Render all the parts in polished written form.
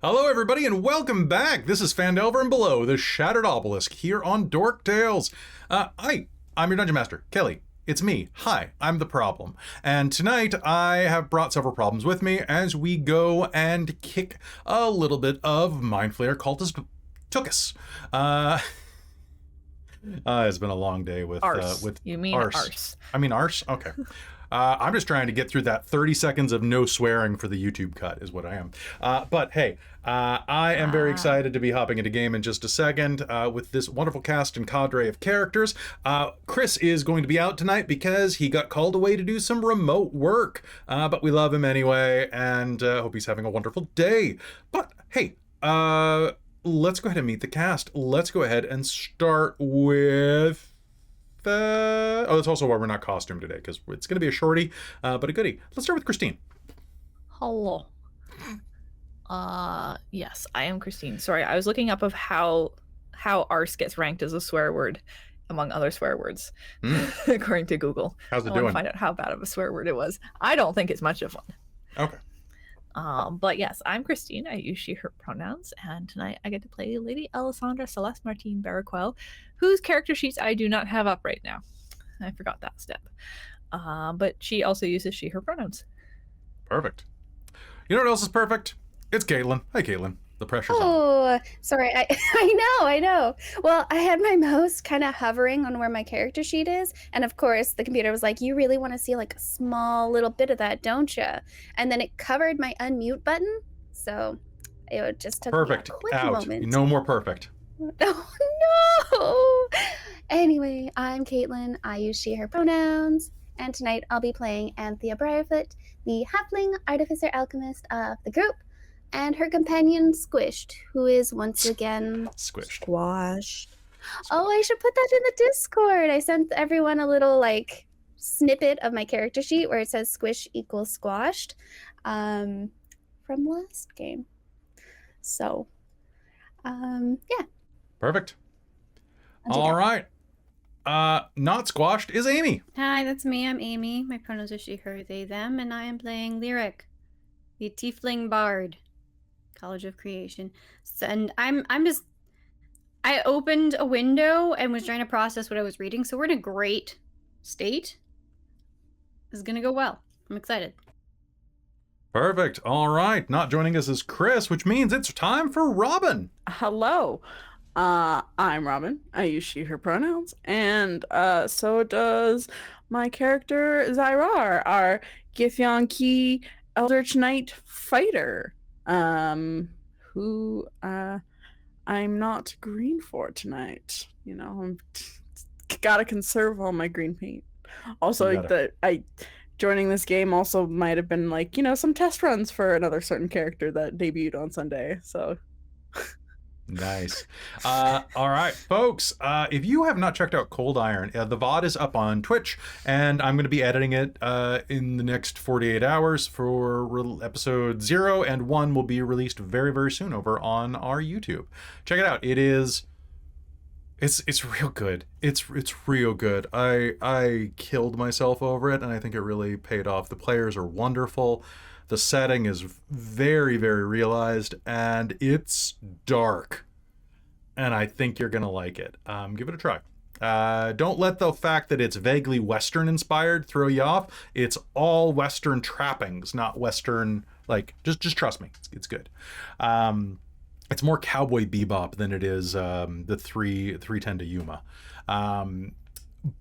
Hello, everybody, and welcome back. This is Phandelver and Below, the Shattered Obelisk, here on Dork Tales. Hi, I'm your Dungeon Master, Kelly. It's me. Hi, I'm the problem. And tonight, I have brought several problems with me as we go and kick a little bit of Mind Flayer Cultist Tookus. It's been a long day with Arse. with You mean arse. I mean arse? Okay. I'm just trying to get through that 30 seconds of no swearing for the YouTube cut is what I am. But hey, I am very excited to be hopping into game in just a second with this wonderful cast and cadre of characters. Chris is going to be out tonight because he got called away to do some remote work. But we love him anyway, and hope he's having a wonderful day. But hey, let's go ahead and meet the cast. Let's go ahead and start with... oh, that's also why we're not costumed today, because it's going to be a shorty, but a goodie. Let's start with Christine. Hello. Yes, I am Christine. Sorry, I was looking up of how arse gets ranked as a swear word among other swear words, according to Google. How's it doing? I doing? want to find out how bad of a swear word it was. I don't think it's much of one. Okay. But yes, I'm Christine. I use she, her pronouns, and tonight I get to play Lady Alessandra Celeste Martine Barraquel, whose character sheets I do not have up right now. I forgot that step. But she also uses she, her pronouns. Perfect. You know what else is perfect? It's Caitlan. Hi, Caitlan. The pressure's on. Oh, sorry. I know. Well, I had my mouse kind of hovering on where my character sheet is. And of course, the computer was like, you really want to see like a small little bit of that, don't you? And then it covered my unmute button. So it just took Perfect. me a quick Out. moment. No more perfect. Oh, no. Anyway, I'm Caitlan. I use she, her pronouns. And tonight I'll be playing Anthea Briarfoot, the halfling artificer alchemist of the group. And her companion, Squished, who is once again... Squished. Oh, I should put that in the Discord. I sent everyone a little, like, snippet of my character sheet where it says squish equals squashed from last game. So, yeah. Perfect. All right. Not squashed is Amy. Hi, that's me. I'm Amy. My pronouns are she, her, they, them, and I am playing Lyric, the Tiefling Bard, College of Creation. So, and I opened a window and was trying to process what I was reading, so we're in a great state. This is gonna go well. I'm excited. Perfect. All right. Not joining us is Chris, which means it's time for Robin. Hello. I'm Robin. I use she, her pronouns, and so does my character Zai'rar, our Githyanki Eldritch Knight fighter, who I'm not green for tonight. You know, I'm gotta conserve all my green paint. Also, joining this game also might have been like, you know, some test runs for another certain character that debuted on Sunday. So. Nice. All right, folks, if you have not checked out Cold Iron, the VOD is up on Twitch, and I'm going to be editing it in the next 48 hours for episode 0, and 1 will be released very, very soon over on our YouTube. Check it out. It's real good. It's real good. I killed myself over it, and I think it really paid off. The players are wonderful. The setting is very, very realized, and it's dark. And I think you're going to like it. Give it a try. Don't let the fact that it's vaguely Western inspired throw you off. It's all Western trappings, not Western, like, just trust me. It's good. It's more Cowboy Bebop than it is the 310 to Yuma.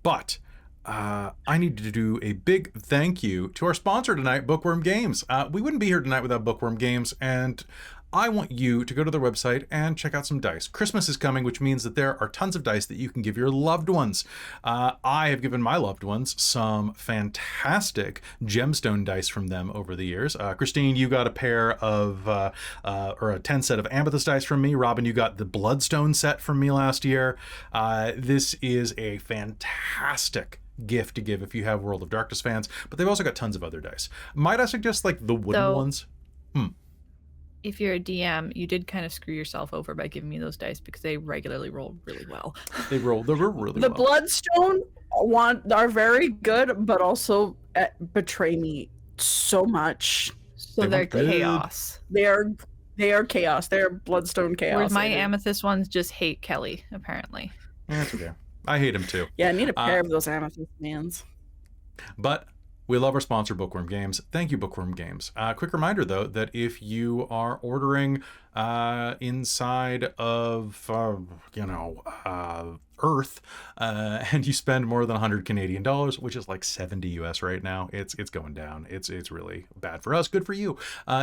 But... I need to do a big thank you to our sponsor tonight, Bookworm Games. We wouldn't be here tonight without Bookworm Games, and I want you to go to their website and check out some dice. Christmas is coming, which means that there are tons of dice that you can give your loved ones. I have given my loved ones some fantastic gemstone dice from them over the years. Christine, you got a pair of, or a 10 set of amethyst dice from me. Robin, you got the bloodstone set from me last year. This is a fantastic gift to give if you have World of Darkness fans, but they've also got tons of other dice. Might I suggest like the wooden ones? If you're a DM, you did kind of screw yourself over by giving me those dice because they regularly roll really well. They roll really well. The Bloodstone are very good, but also betray me so much. So they're chaos. They are They are chaos. They're bloodstone chaos. Whereas my I do. amethyst ones just hate Kelly, apparently. That's okay. I hate him too. Yeah, I need a pair of those amethyst mans. But we love our sponsor, Bookworm Games. Thank you, Bookworm Games. Quick reminder, though, that if you are ordering inside of, Earth, and you spend more than 100 Canadian dollars, which is like 70 US right now, it's going down. It's really bad for us. Good for you.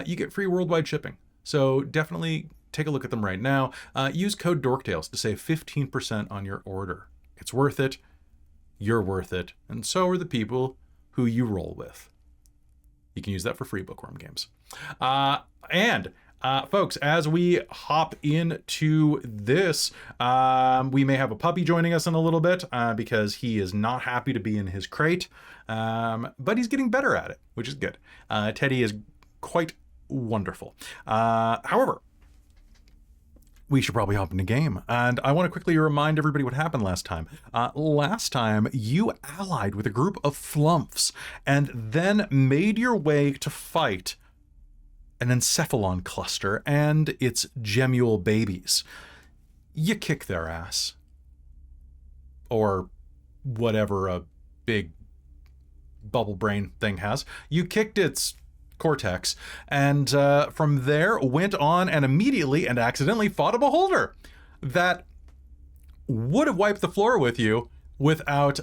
You get free worldwide shipping. So definitely take a look at them right now. Use code DorkTales to save 15% on your order. It's worth it. You're worth it. And so are the people who you roll with. You can use that for free, Bookworm Games. Folks, as we hop into this, we may have a puppy joining us in a little bit because he is not happy to be in his crate, but he's getting better at it, which is good. Teddy is quite wonderful. However, we should probably hop in the game. And I want to quickly remind everybody what happened last time. Last time, you allied with a group of flumphs and then made your way to fight an encephalon cluster and its gemule babies. You kick their ass. Or whatever a big bubble brain thing has. You kicked its cortex, and from there went on and immediately and accidentally fought a beholder that would have wiped the floor with you without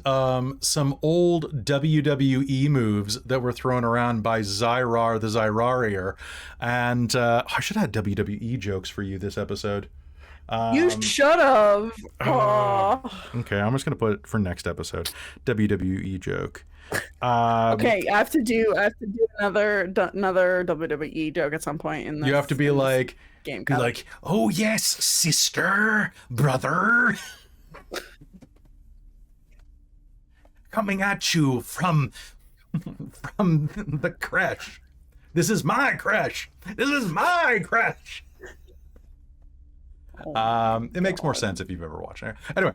some old WWE moves that were thrown around by Zai'rar the Zai'rarier. And I should have had WWE jokes for you this episode. You should have. Okay, I'm just gonna put it for next episode. WWE joke. Okay, I have to do another WWE joke at some point in this. You have to be like, game. Be like, oh yes, sister, brother, coming at you from the crash. This is my crash. This is my crash. It makes more sense if you've ever watched it. Anyway.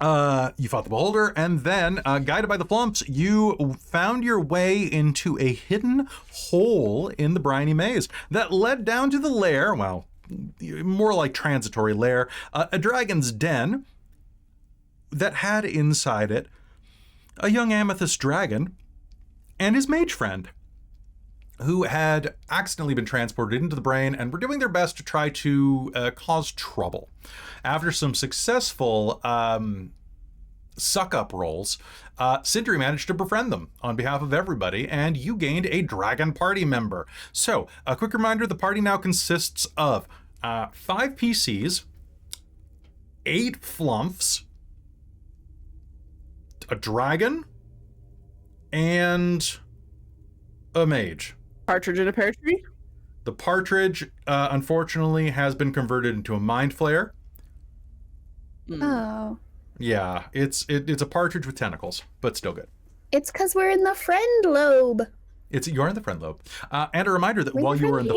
You fought the beholder, and then, guided by the flumps, you found your way into a hidden hole in the briny maze that led down to the lair, well, more like transitory lair, a dragon's den that had inside it a young amethyst dragon and his mage friend, who had accidentally been transported into the brain and were doing their best to try to cause trouble. After some successful suck-up rolls, Sindri managed to befriend them on behalf of everybody, and you gained a dragon party member. So, a quick reminder, the party now consists of 5 PCs, 8 flumphs, a dragon, and a mage. Partridge in a pear tree? The partridge, unfortunately, has been converted into a mind flayer. Oh. Yeah, it's a partridge with tentacles, but still good. It's because we're in the friend lobe. You're in the friend lobe. And a reminder that while you're in the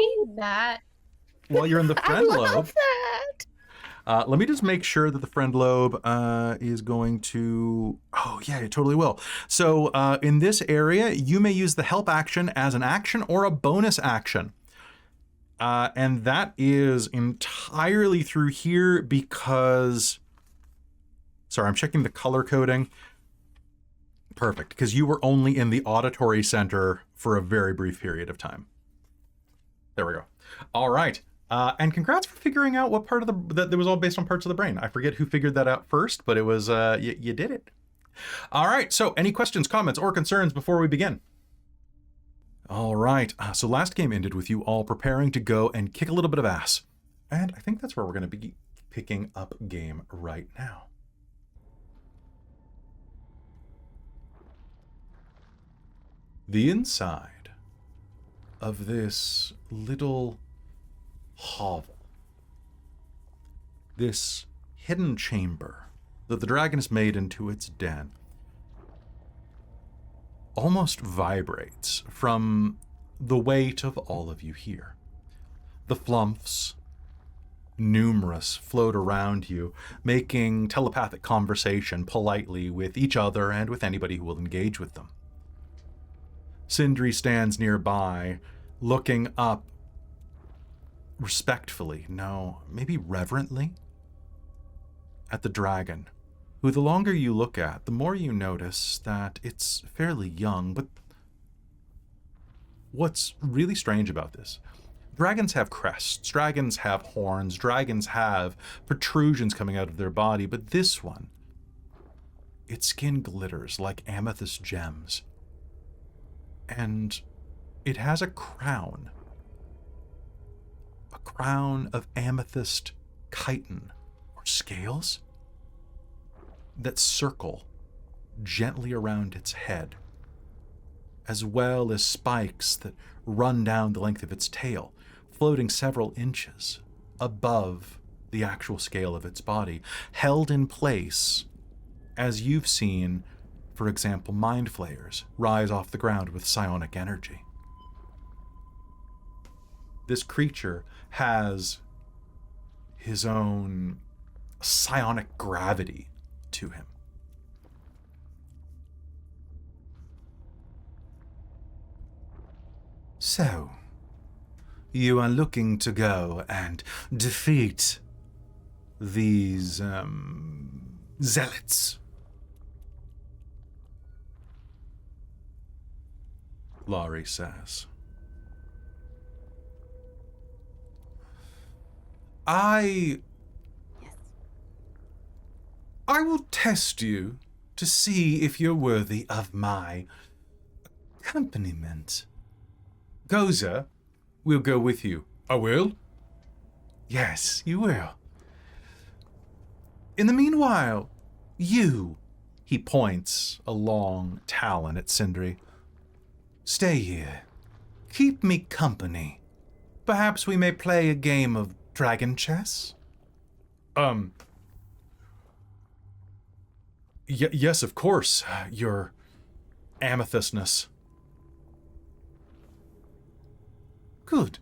friend I lobe, love that. let me just make sure that the friend lobe is going to. Oh yeah, it totally will. So in this area, you may use the help action as an action or a bonus action. And that is entirely through here because. Sorry, I'm checking the color coding. Perfect, because you were only in the auditory center for a very brief period of time. There we go. All right. And congrats for figuring out what part of that was all based on parts of the brain. I forget who figured that out first, but it was, you did it. All right, so any questions, comments, or concerns before we begin? All right, so last game ended with you all preparing to go and kick a little bit of ass. And I think that's where we're going to be picking up game right now. The inside of this little hovel, this hidden chamber that the dragon has made into its den, almost vibrates from the weight of all of you here. The flumphs, numerous, float around you, making telepathic conversation politely with each other and with anybody who will engage with them. Sindri stands nearby, looking up respectfully, no, maybe reverently, at the dragon, who the longer you look at, the more you notice that it's fairly young. But what's really strange about this, dragons have crests, dragons have horns, dragons have protrusions coming out of their body, but this one, its skin glitters like amethyst gems. And it has a crown of amethyst chitin, or scales, that circle gently around its head, as well as spikes that run down the length of its tail, floating several inches above the actual scale of its body, held in place as you've seen, for example, mind flayers rise off the ground with psionic energy. This creature has his own psionic gravity to him. So, you are looking to go and defeat these, zealots? Laurie says. I will test you to see if you're worthy of my accompaniment. Goza will go with you. I will? Yes, you will. In the meanwhile, you, he points a long talon at Sindri, stay here. Keep me company. Perhaps we may play a game of dragon chess? Yes, of course, your amethystness. Good.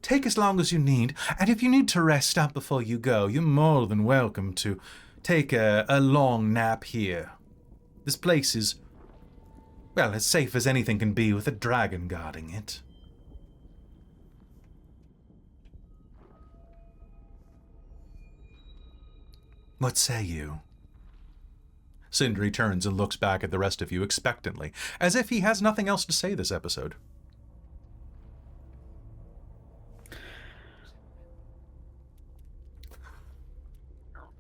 Take as long as you need, and if you need to rest up before you go, you're more than welcome to take a long nap here. This place is, well, as safe as anything can be with a dragon guarding it. What say you? Sindri turns and looks back at the rest of you expectantly, as if he has nothing else to say this episode.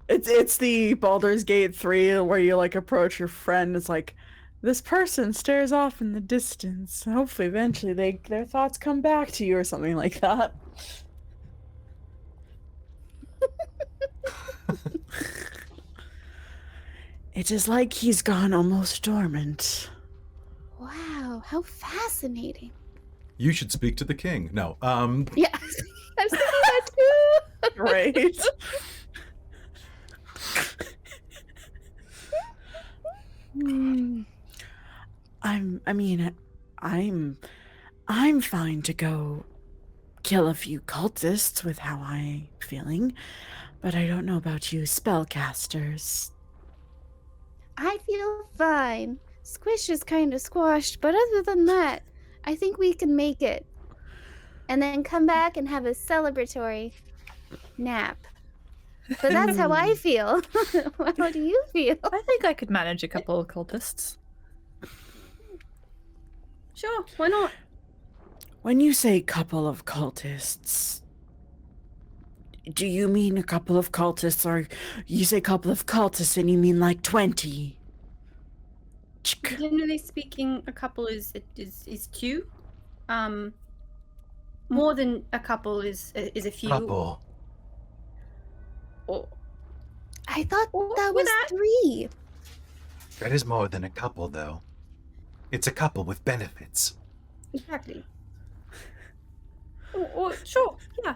It's the Baldur's Gate 3 where you like approach your friend. It's like, this person stares off in the distance. Hopefully eventually their thoughts come back to you or something like that. It is like he's gone almost dormant. Wow, how fascinating. You should speak to the king. No, Yeah, I'm saying that too. Right. I'm fine to go kill a few cultists with how I'm feeling, but I don't know about you spellcasters. I feel fine. Squish is kind of squashed, but other than that, I think we can make it. And then come back and have a celebratory nap. But that's how I feel. How do you feel? I think I could manage a couple of cultists. Sure, why not? When you say couple of cultists, do you mean a couple of cultists, or you say couple of cultists and you mean like 20? Generally speaking, a couple is two. More than a couple is a few. couple. Or, I thought Or that with was that- 3. That is more than a couple, though. It's a couple with benefits. exactly. Or sure, yeah.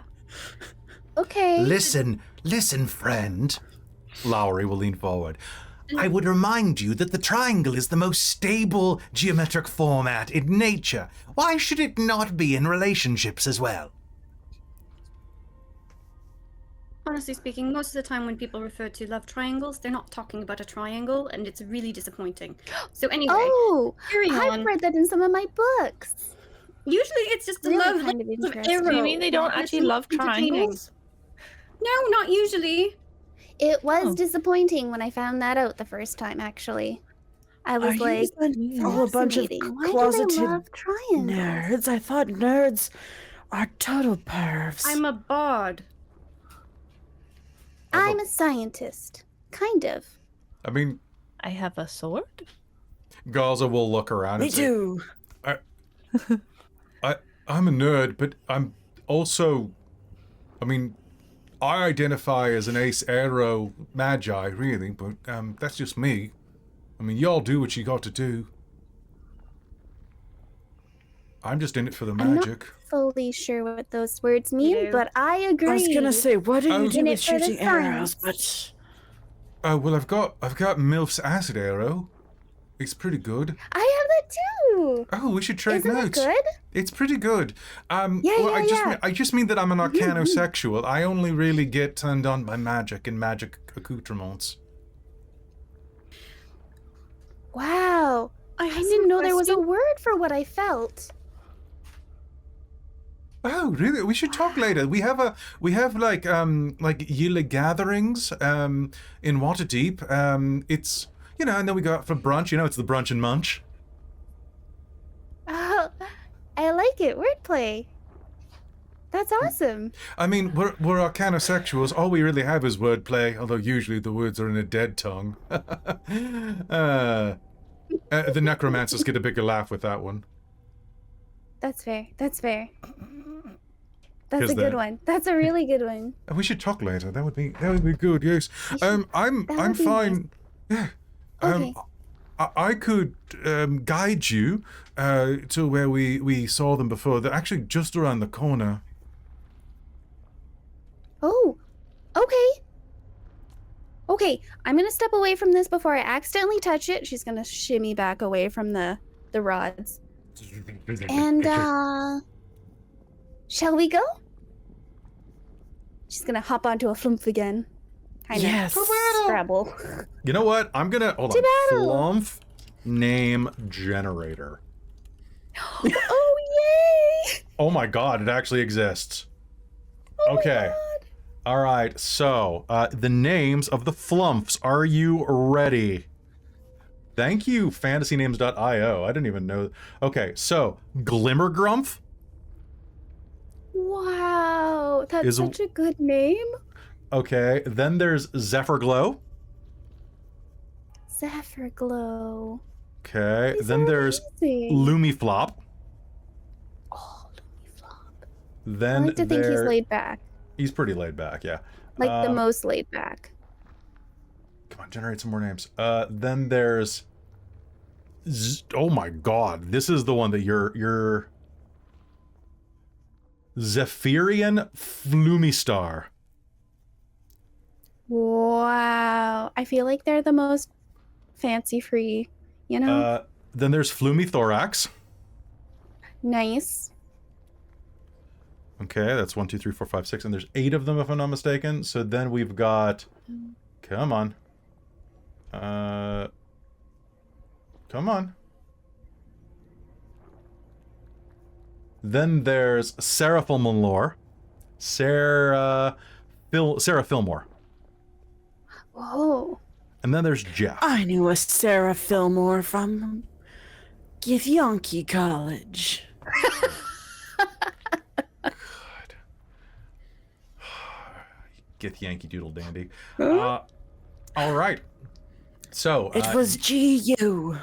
Okay. Listen, friend. Lowry will lean forward. I would remind you that the triangle is the most stable geometric format in nature. Why should it not be in relationships as well? Honestly speaking, most of the time when people refer to love triangles, they're not talking about a triangle, and it's really disappointing. So anyway, Oh, carrying I've on. read that in some of my books. Usually it's just a Really love kind of language of interesting. arrow. Do you mean they don't It's actually not love entertaining. triangles? No, not usually. It was Oh. disappointing when I found that out the first time, actually. I was like, all a bunch of fascinating. Why do closeted they love triangles? nerds? I thought nerds are total pervs. I'm a bard. I'm a scientist. Kind of. I mean, I have a sword? Gaza will look around Me and say, too. I'm a nerd, but I'm also, I mean, I identify as an ace arrow magi, really, but that's just me. I mean, y'all do what you got to do. I'm just in it for the I'm not magic. fully sure what those words mean, do. but I agree. I was gonna say, what do you Oh. do In with it for the shooting arrows? science. But Oh, well, I've got Milf's acid arrow. It's pretty good. I have that too. Oh, we should trade Isn't it notes. good? It's pretty good. Yeah, Well, yeah. I just mean that I'm an arcanosexual. I only really get turned on by magic and magic accoutrements. Wow. I have didn't some know there was a questions. word for what I felt. Oh, really? We should talk later. We have like yearly gatherings in Waterdeep. It's, you know, and then we go out for brunch. You know, it's the brunch and munch. Oh, I like it. Wordplay. That's awesome. I mean, we're arcanosexuals. All we really have is wordplay, although usually the words are in a dead tongue. The necromancers get a bigger laugh with that one. That's fair. That's fair. That's Here's a good that. one. That's a really good one. We should talk later. That would be good. Yes. I'm that would be fine. Yeah. Okay. I could guide you to where we saw them before. They're actually just around the corner. Oh, okay. Okay, I'm gonna step away from this before I accidentally touch it. She's gonna shimmy back away from the rods. And shall we go? She's gonna hop onto a flumph again. Kind Yes. of scrabble. You know what? I'm gonna hold To on. battle. Flumph name generator. Oh yay! Oh my god, it actually exists. Oh my Okay. God. All right. So the names of the flumphs. Are you ready? Thank you, fantasynames.io. I didn't even know. Okay, so Glimmergrumph. Wow, that's Is- such a good name. Okay, then there's Zephyrglow. Zephyrglow. Okay, These then are there's amazing. Lumiflop. Oh, Lumiflop. I Then like to think he's laid back. He's pretty laid back, yeah. Like the Um, most laid back. Come on, generate some more names. Then there's oh my god, this is the one that you're Zephyrian Flumistar. Wow. I feel like they're the most fancy free, you know? Then there's Flumithorax. Nice. Okay, that's 1, 2, 3, 4, 5, 6, and there's 8 of them if I'm not mistaken. So then we've got, come on, come on. Then there's Seraphilmore, Sarah Fillmore, Whoa. and then there's Jeff. I knew a Sarah Fillmore from Githyanki College. Get Yankee Doodle Dandy. All right. So It was GU.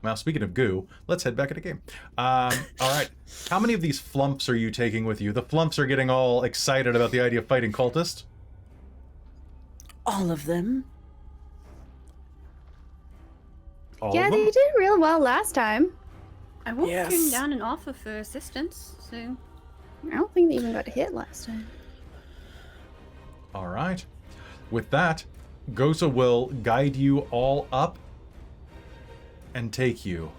Well, speaking of goo, let's head back into game. All right. How many of these flumps are you taking with you? The flumps are getting all excited about the idea of fighting cultists. All of them. All Yeah, of they them? did real well last time. I won't Yes. turn down an offer for assistance, so I don't think they even got hit last time. All right. With that, Gosa will guide you all up and take you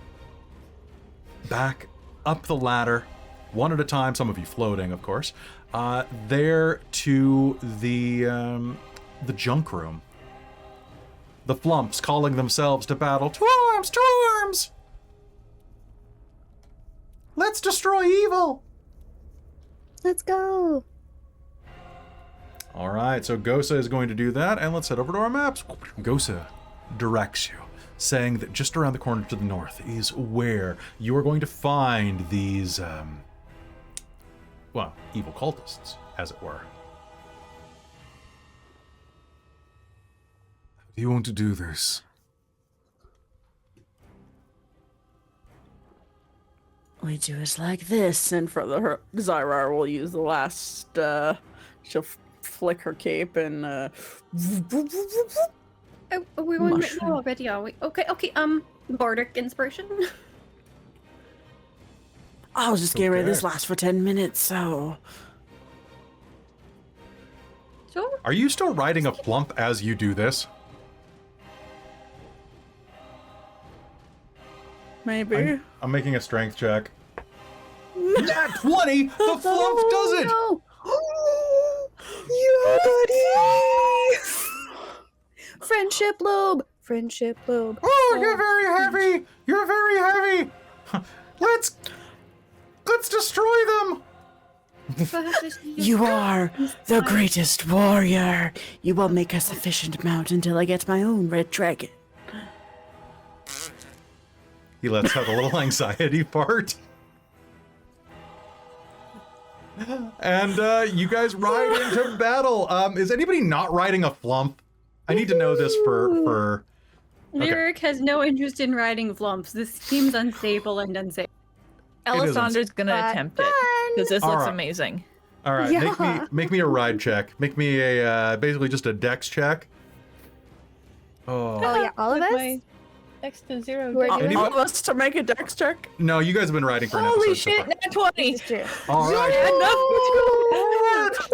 back up the ladder, one at a time, some of you floating, of course, there to the junk room. the flumps calling themselves to battle. To arms! To arms! Let's destroy evil! Let's go. All right, so Gosa is going to do that, and let's head over to our maps. Gosa directs you, saying that just around the corner to the north is where you are going to find these, evil cultists, as it were. How do you want to do this? We do it like this, and for the Zai'rar, we'll use the last. She'll flick her cape and. Oh, we're going right now already, are we? Okay. Bardic inspiration. I was just getting ready. Okay. This lasts for 10 minutes, so. Sure. Are you still riding a flump as you do this? Maybe. I'm making a strength check. Nat 20! The flump does it! No. Yeah, buddy. Friendship lobe. Friendship lobe. Oh, you're very heavy! You're very heavy! Let's destroy them! You are the greatest warrior. You will make a sufficient amount until I get my own red dragon. He lets out a little anxiety fart. And you guys ride into battle. Is anybody not riding a flump? I need to know this for... Okay. Lyric has no interest in riding flumps. This seems unstable and unsafe. Alessandra's gonna attempt it because this looks Alright. amazing. All right, Yeah. make me a ride check. Make me a basically just a dex check. Oh yeah, all of With us. my next to 0. We're doing All of us to make a dex check? No, you guys have been riding for an Holy episode so shit! far. Nat 20. All right.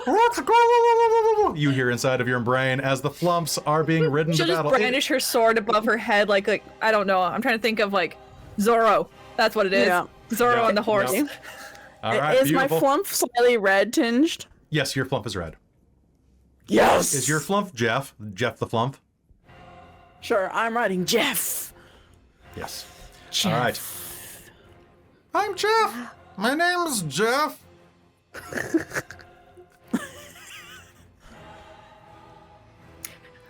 Let's go! You hear inside of your brain as the flumps are being ridden She'll to just battle. brandish her sword above her head, like I don't know. I'm trying to think of like Zorro. That's what it is. Yeah. Zorro Yeah. on the horse. Yeah. All right, Is beautiful. my flump slightly red tinged? Yes, your flump is red. Yes! Is your flump Jeff? Jeff the flump? Sure, I'm riding Jeff. Yes. Jeff. All right. I'm Jeff. My name's Jeff.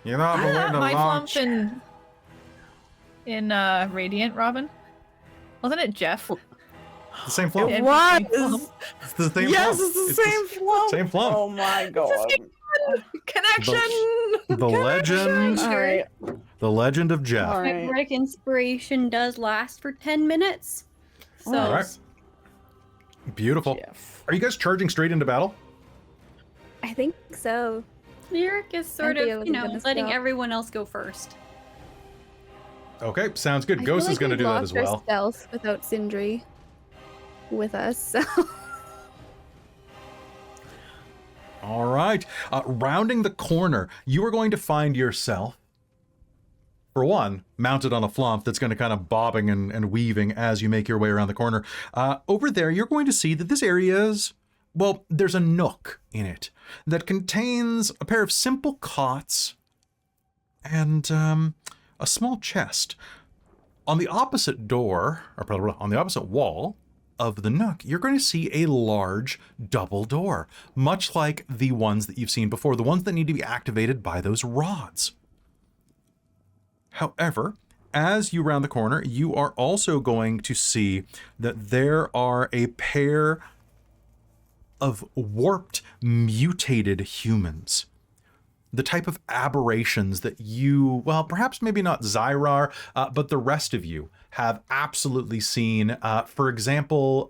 You know, I've been waiting a My long flump in Radiant, Robin. Wasn't it Jeff? The same flump. It Yeah. was! It's the same Yes, flump. it's the same flump! Same flump. Oh my god. Connection. The legend. Alright, The legend of Jeff. alright. Bardic inspiration does last for 10 minutes. So All right. Beautiful. Jeff. Are you guys charging straight into battle? I think so. Lyric is sort Anthea of, was gonna letting stop. everyone else go first. Okay, sounds good. I Ghost feel is going to we do that lost as our well. Stealth without Sindri with us. So. All right. Rounding the corner, you are going to find yourself, for one, mounted on a flump that's going to kind of bobbing and weaving as you make your way around the corner. Over there, you're going to see that this area is, well, there's a nook in it that contains a pair of simple cots and a small chest. On the opposite door, or probably on the opposite wall of the nook, you're going to see a large double door, much like the ones that you've seen before, the ones that need to be activated by those rods. However, as you round the corner, you are also going to see that there are a pair of warped, mutated humans. The type of aberrations that you, well, perhaps maybe not Zai'rar, but the rest of you have absolutely seen. For example,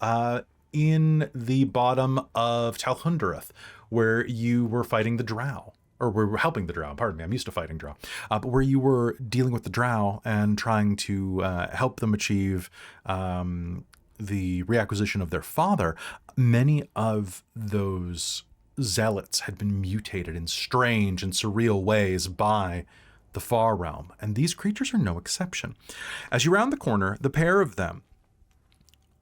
in the bottom of Talhundereth, where you were fighting the Drow, or were helping the Drow, pardon me, I'm used to fighting Drow, but where you were dealing with the Drow and trying to help them achieve the reacquisition of their father. Many of those zealots had been mutated in strange and surreal ways by the Far Realm, and these creatures are no exception. As you round the corner, the pair of them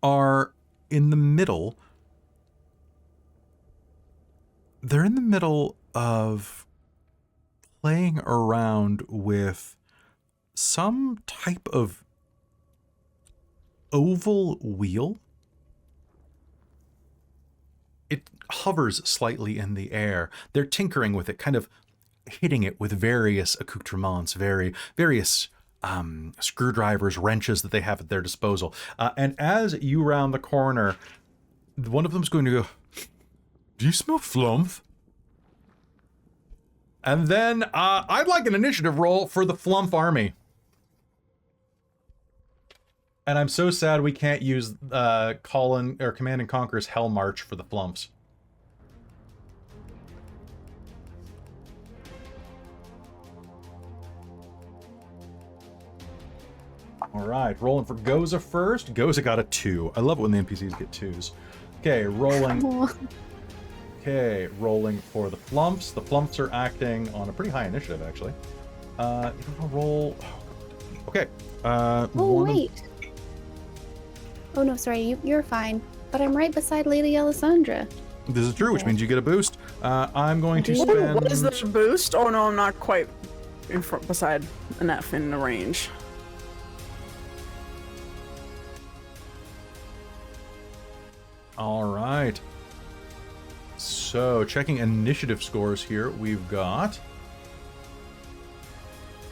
are in the middle. They're in the middle of playing around with some type of oval wheel. It hovers slightly in the air. They're tinkering with it, kind of hitting it with various accoutrements, various screwdrivers, wrenches that they have at their disposal. And as you round the corner, one of them's going to go, "Do you smell flump?" And then I'd like an initiative roll for the Flump army. And I'm so sad we can't use Command and Conquer's Hell March for the Flumps. All right, rolling for Goza first. Goza got a 2. I love it when the NPCs get 2s. Okay, rolling. Okay, rolling for the Flumps. The Flumps are acting on a pretty high initiative, actually. You want to roll? Okay. Wait. Oh no, sorry, you're fine. But I'm right beside Lady Alessandra. This is true, which means you get a boost. I'm going to spend... What is this boost? Oh no, I'm not quite in front beside enough in the range. All right. So, checking initiative scores here, we've got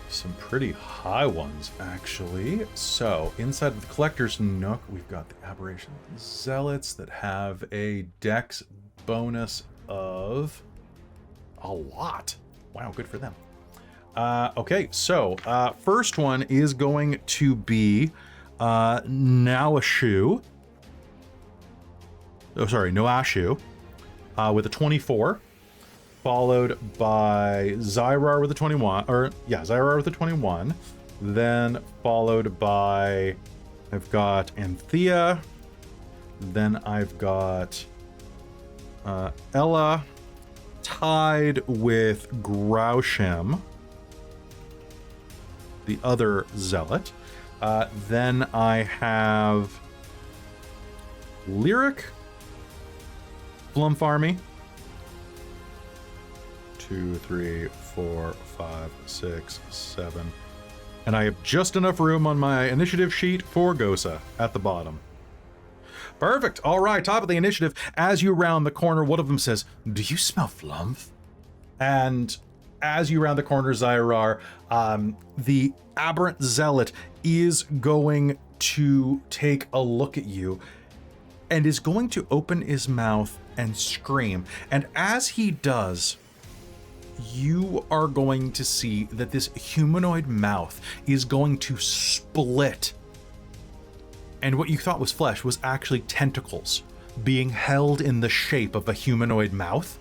some pretty high ones, actually. So, inside of the Collector's Nook, we've got the Aberration Zealots that have a dex bonus of a lot. Wow, good for them. Okay, so, first one is going to be Noashu, with a 24, followed by Zai'rar with a 21, Zai'rar with a 21, then followed by, I've got Anthea, then I've got Ella, tied with Grausham, the other zealot. Then I have Lyric, Flump Army. 2, 3, 4, 5, 6, 7. And I have just enough room on my initiative sheet for Gosa at the bottom. Perfect. All right, top of the initiative. As you round the corner, one of them says, "Do you smell flump?" And as you round the corner, Zai'rar, the aberrant zealot is going to take a look at you and is going to open his mouth and scream. And as he does, you are going to see that this humanoid mouth is going to split. And what you thought was flesh was actually tentacles being held in the shape of a humanoid mouth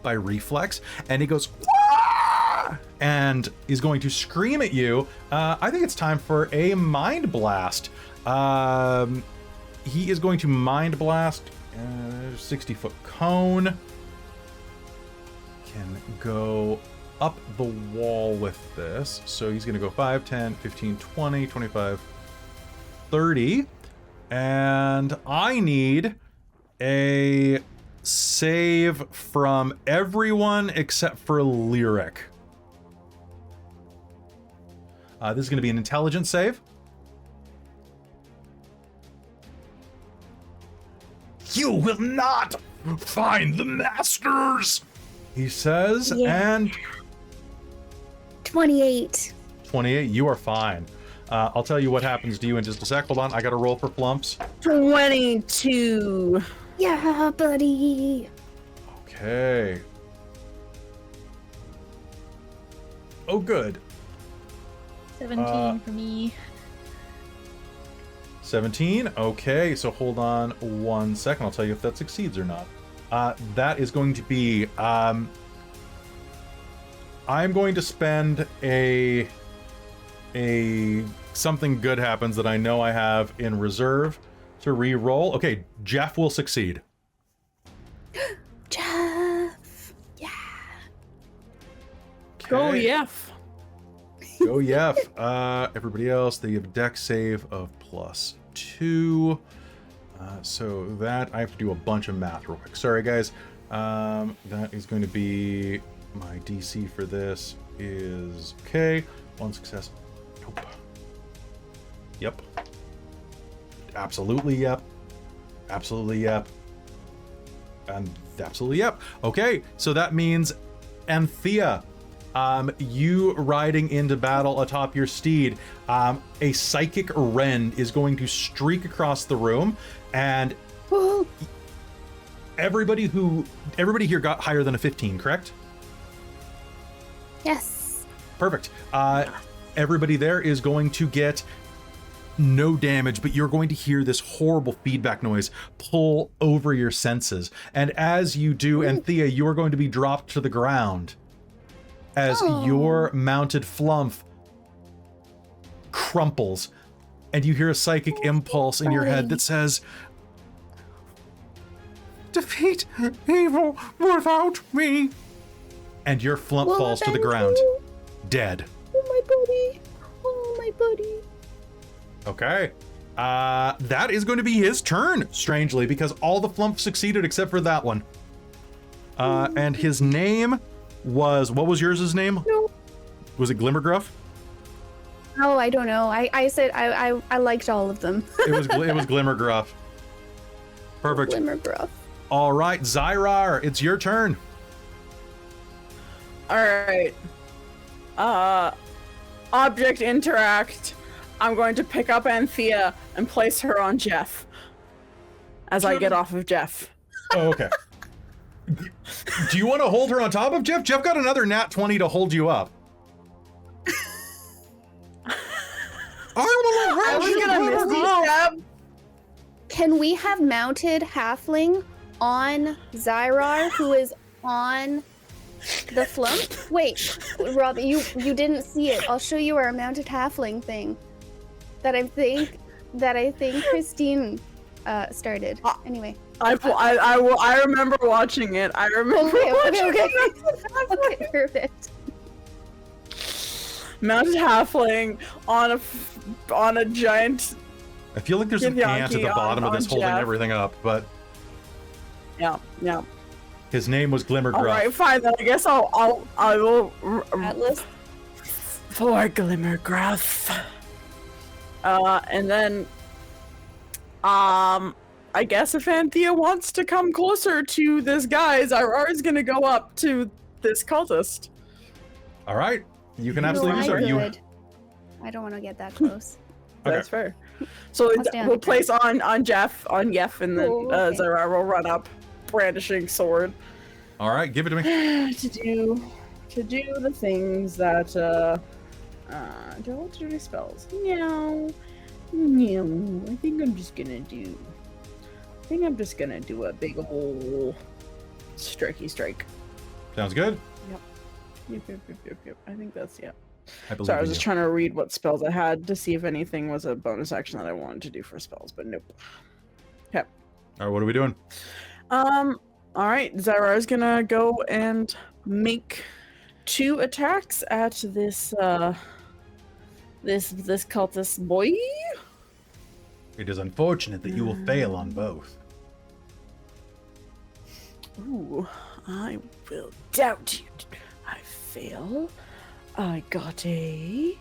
by reflex. And he goes, "Wah!" and is going to scream at you. I think it's time for a Mind Blast. He is going to Mind Blast 60-foot cone. Can go up the wall with this. So he's going to go 5, 10, 15, 20, 25, 30. And I need a save from everyone except for Lyric. This is going to be an intelligence save. "You will not find the masters," he says, Yeah. and 28. 28, you are fine. I'll tell you what happens to you in just a sec. Hold on, I gotta roll for flumps. 22. Yeah, buddy. Okay. Oh, good. 17 for me. 17, okay, so hold on 1 second. I'll tell you if that succeeds or not. That is going to be, I'm going to spend a something good happens that I know I have in reserve to re-roll. Okay, Jeff will succeed. Jeff. Yeah. Go, Okay. Yef. Go, Yef. Everybody else, they have a dex save of +2. So that, I have to do a bunch of math real quick. Sorry, guys. That is going to be, my DC for this is, okay, One success. Nope. Yep. Absolutely yep. Absolutely yep. And absolutely yep. Okay, so that means Anthea, you riding into battle atop your steed, a psychic rend is going to streak across the room, and everybody here got higher than a 15, correct? Yes. Perfect. Everybody there is going to get no damage, but you're going to hear this horrible feedback noise pull over your senses. And as you do, Anthea, you are going to be dropped to the ground as your mounted flump crumples, and you hear a psychic impulse in your head that says, "Defeat evil without me." And your flump falls to the ground, dead. Oh, my buddy. Oh, my buddy. Okay. That is going to be his turn, strangely, because all the flumps succeeded except for that one. And his name was, what was yours' name? No. Was it Glimmergruff? Oh, I don't know. I said I liked all of them. It was Glimmergruff. Perfect. Glimmergruff. All right, Zai'rar, it's your turn. All right. Object interact. I'm going to pick up Anthea and place her on Jeff as I get off of Jeff. Oh, okay. Do you want to hold her on top of Jeff? Jeff got another nat 20 to hold you up. I was gonna miss Jeff. Can we have mounted halfling on Zai'rar, who is on the flump? Wait, Rob, you didn't see it. I'll show you our mounted halfling thing that I think Christine started. Anyway. I remember watching it. I remember watching it. Okay, perfect. Mounted halfling on a giant. I feel like there's an ant at the bottom of this holding Jeff. everything up, but Yeah. his name was Glimmergruff. All right, fine. Then I guess I will. Atlas. For Glimmergruff. And then, I guess if Anthea wants to come closer to this guy, Zai'rar is gonna go up to this cultist. All right, you can absolutely do so. I don't want to get that close. That's fair. So we'll place on Jeff, and then okay. Zai'rar will run up, brandishing sword. All right, give it to me. to do the things that do I want to do any spells? No. I think I'm just gonna do a big ol' strikey strike. Sounds good. Yep. I think that's I believe Sorry, I was in just you. trying to read what spells I had to see if anything was a bonus action that I wanted to do for spells, but nope. Yep. All right, what are we doing? All right, Zai'rar is gonna go and make 2 attacks at this this cultist boy. It is unfortunate that you will fail on both. Ooh, I will doubt you. I fail. I got a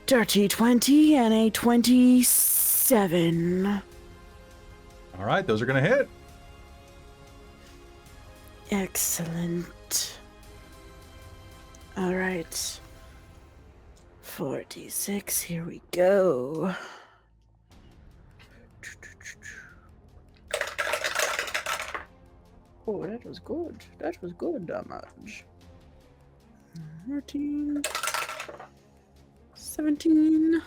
dirty 20 and a 27. All right, those are going to hit. Excellent. All right. 46, here we go. Oh, that was good. That was good damage. 13, 17.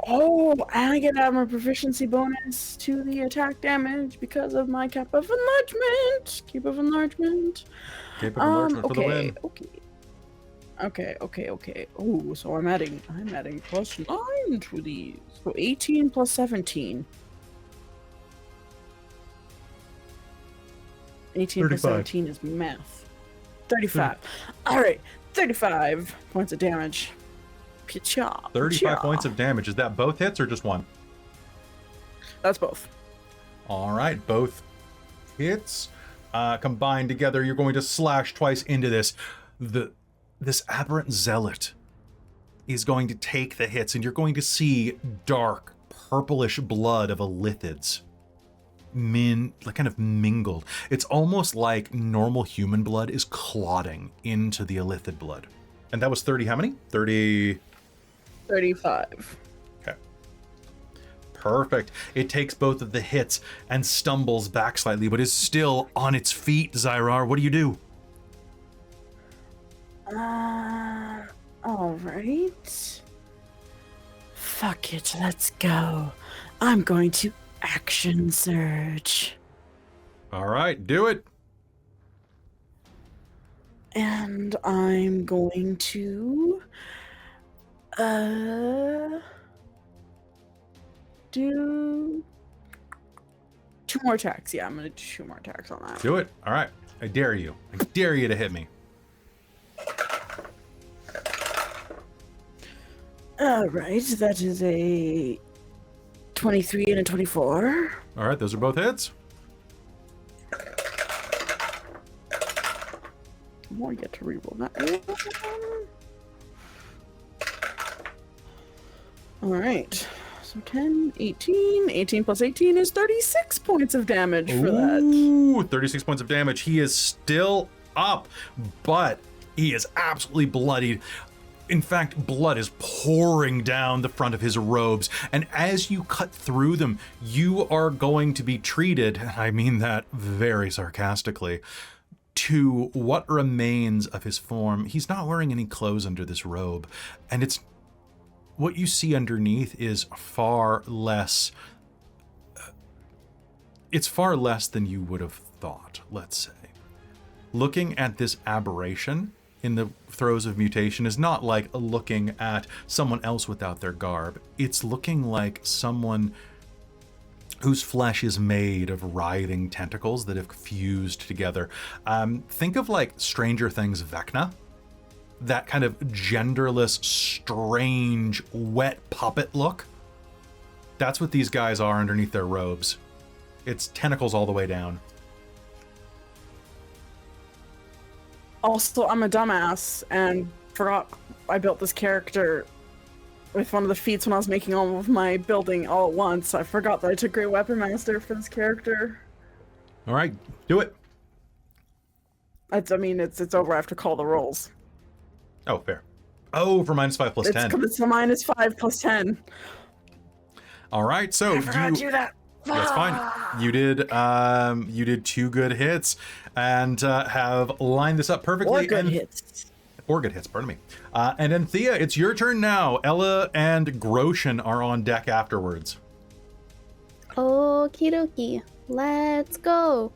Oh, and I get my proficiency bonus to the attack damage because of my cap of enlargement. Cape of enlargement. Cape of enlargement for the win. Okay. Oh, so I'm adding plus 9 to these. So 18 plus 17. 18 plus 35. 17 is math. 35. Alright, 35 points of damage. Picha. 35 points of damage. Is that both hits or just one? That's both. All right, both hits. combined together. You're going to slash twice into this. This aberrant zealot is going to take the hits, and you're going to see dark, purplish blood of Illithids kind of mingled. It's almost like normal human blood is clotting into the Illithid blood. And that was 30, how many? 30... 35. Okay. Perfect. It takes both of the hits and stumbles back slightly, but is still on its feet. Zai'rar, what do you do? All right. Fuck it, let's go. I'm going to action surge. All right, do it. And I'm going to do 2 more attacks. Yeah, I'm gonna do 2 more attacks on that. Do it. All right. I dare you. I dare you to hit me. All right, that is a 23 and a 24. All right, those are both hits. Oh, I get to reroll that. All right, so 10, 18. 18 plus 18 is 36 points of damage for that. Ooh, 36 points of damage. He is still up, but he is absolutely bloodied. In fact, blood is pouring down the front of his robes, and as you cut through them, you are going to be treated, and I mean that very sarcastically, to what remains of his form. He's not wearing any clothes under this robe, and it's what you see underneath is far less. It's far less than you would have thought, let's say. Looking at this aberration in the throes of mutation is not like looking at someone else without their garb. It's looking like someone whose flesh is made of writhing tentacles that have fused together. Think of like Stranger Things Vecna. That kind of genderless, strange, wet puppet look. That's what these guys are underneath their robes. It's tentacles all the way down. Also, I'm a dumbass and forgot I built this character with one of the feats when I was making all of my building all at once. I forgot that I took Great Weapon Master for this character. All right, do it. It's over. I have to call the rolls. Oh, fair. Oh, for -5 plus 10. It's a -5 plus 10. All right, so I forgot to do that. That's fine. You did 2 good hits and have lined this up perfectly. Or good hits. Or good hits, pardon me. And Anthea, it's your turn now. Ella and Groshen are on deck afterwards. Okie dokie. Let's go.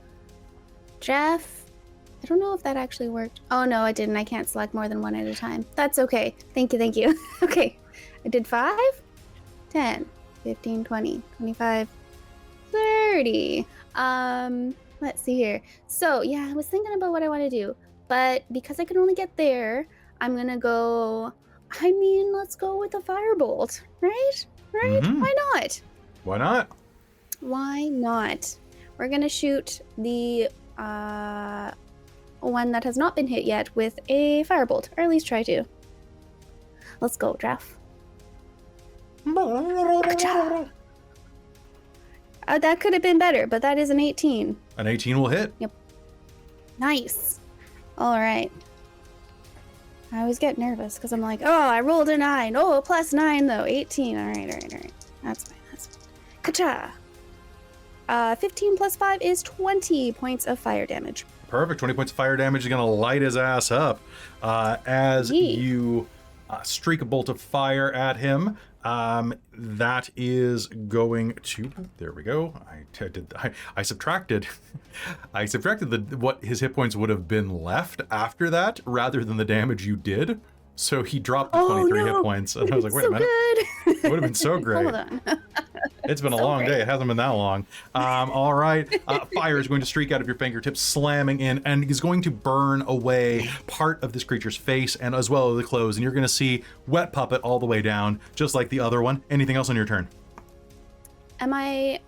Jeff. I don't know if that actually worked. Oh, no, I didn't. I can't select more than one at a time. That's okay. Thank you. Okay. I did 5, 10, 15, 20, 25, 30. Let's see here. So, yeah, I was thinking about what I want to do. But because I can only get there, I'm going to go... let's go with a firebolt, right? Mm-hmm. Why not? Why not? Why not? We're going to shoot the... one that has not been hit yet with a firebolt, or at least try to. Let's go, Jeff. That could have been better, but that is an 18. An 18 will hit. Yep. Nice. All right. I always get nervous because I'm like, oh, I rolled a 9. Oh, plus 9 though. 18. All right. That's fine. Ka-cha. 15 plus 5 is 20 points of fire damage. Perfect. 20 points of fire damage is going to light his ass up as you streak a bolt of fire at him. That is going to... There we go. I subtracted what his hit points would have been left after that rather than the damage you did. So he dropped to 23 hit points. And I was like, wait a minute. It would have been so great. Hold on. It's been a long day. It hasn't been that long. All right. Fire is going to streak out of your fingertips, slamming in, and is going to burn away part of this creature's face and as well as the clothes. And you're going to see wet puppet all the way down, just like the other one. Anything else on your turn? Am I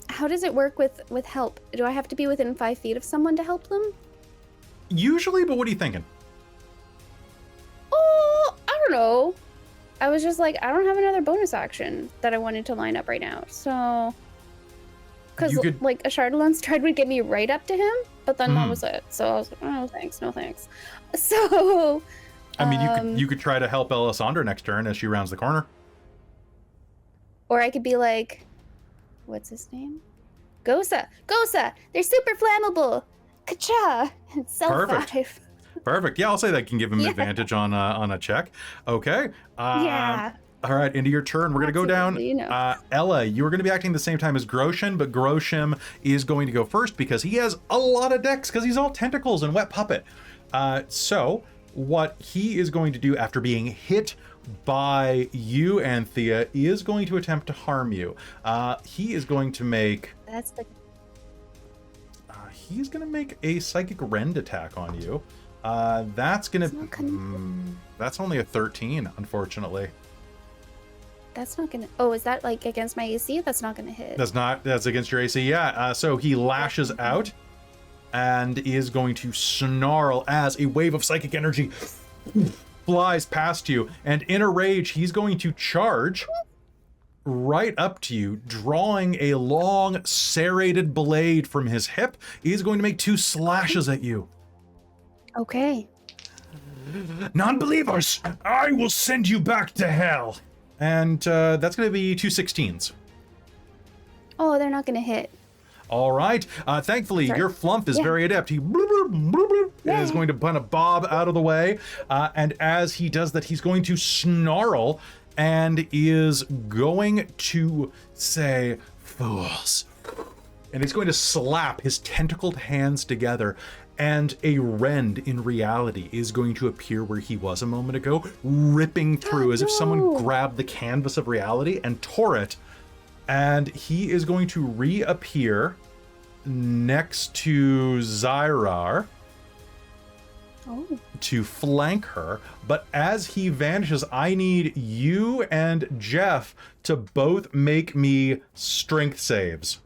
how does it work with help? Do I have to be within 5 feet of someone to help them? Usually, but what are you thinking? Oh, I don't know. I was just like, I don't have another bonus action that I wanted to line up right now. So, because like a Chardalon's tried to get me right up to him, but then that was it. So I was like, oh, thanks, no thanks. So, I mean, you could try to help Alessandra next turn as she rounds the corner. Or I could be like, what's his name? Gosa. They're super flammable. Ka-cha. And self-five. Perfect. Yeah, I'll say that can give him advantage on a check. Okay. Yeah. All right, into your turn. We're going to go down. You know. Ella, you are going to be acting the same time as Groshen, but Groshem is going to go first because he has a lot of decks because he's all tentacles and wet puppet. So what he is going to do after being hit by you, Anthea, is going to attempt to harm you. He is going to make... That's the... he's going to make a Psychic Rend attack on you. That's going to... that's only a 13, unfortunately. That's not gonna... Oh, is that like against my AC? That's not gonna hit. That's against your AC, yeah. So he lashes out and is going to snarl as a wave of psychic energy flies past you. And in a rage, he's going to charge right up to you, drawing a long serrated blade from his hip. He's going to make 2 slashes at you. Okay. Non-believers, I will send you back to hell. And that's going to be 2 16s. Oh, they're not gonna hit. All right. Thankfully, your flump is very adept. He is going to kind of bob out of the way. And as he does that, he's going to snarl and is going to say, fools. And he's going to slap his tentacled hands together. And a rend in reality is going to appear where he was a moment ago, ripping through as if someone grabbed the canvas of reality and tore it. And he is going to reappear next to Zai'rar to flank her. But as he vanishes, I need you and Jeff to both make me strength saves.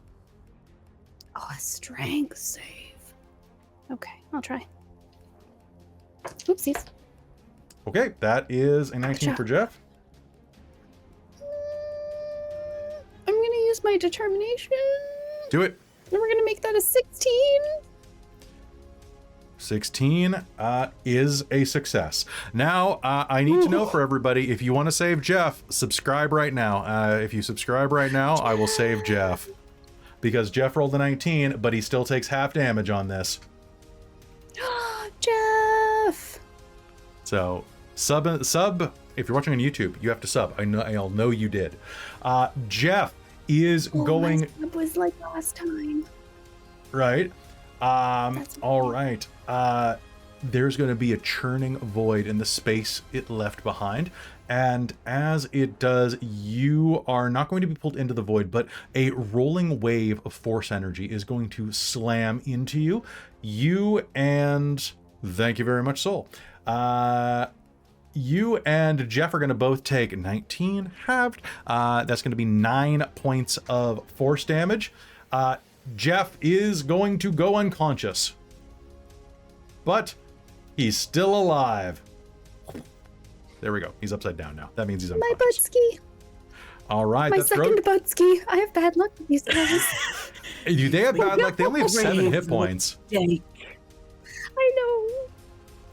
Oh, a strength save. Okay, I'll try. Oopsies. Okay, that is a 19 for Jeff. I'm gonna use my determination. Do it. And we're gonna make that a 16. 16 is a success. Now, I need to know for everybody, if you want to save Jeff, subscribe right now. If you subscribe right now, I will save Jeff. Because Jeff rolled a 19, but he still takes half damage on this. Jeff! So, sub, if you're watching on YouTube, you have to sub. I'll know you did. Jeff is going... My sub was like last time. Right. All right. There's going to be a churning void in the space it left behind. And as it does, you are not going to be pulled into the void, but a rolling wave of force energy is going to slam into you. You and... Thank you very much, Soul. You and Jeff are going to both take 19 halved. That's going to be 9 points of force damage. Jeff is going to go unconscious. But he's still alive. There we go. He's upside down now. That means he's unconscious. My buttski. All right. My second buttski. I have bad luck with these guys. Do they have bad luck? They only have 7 hit points. I know.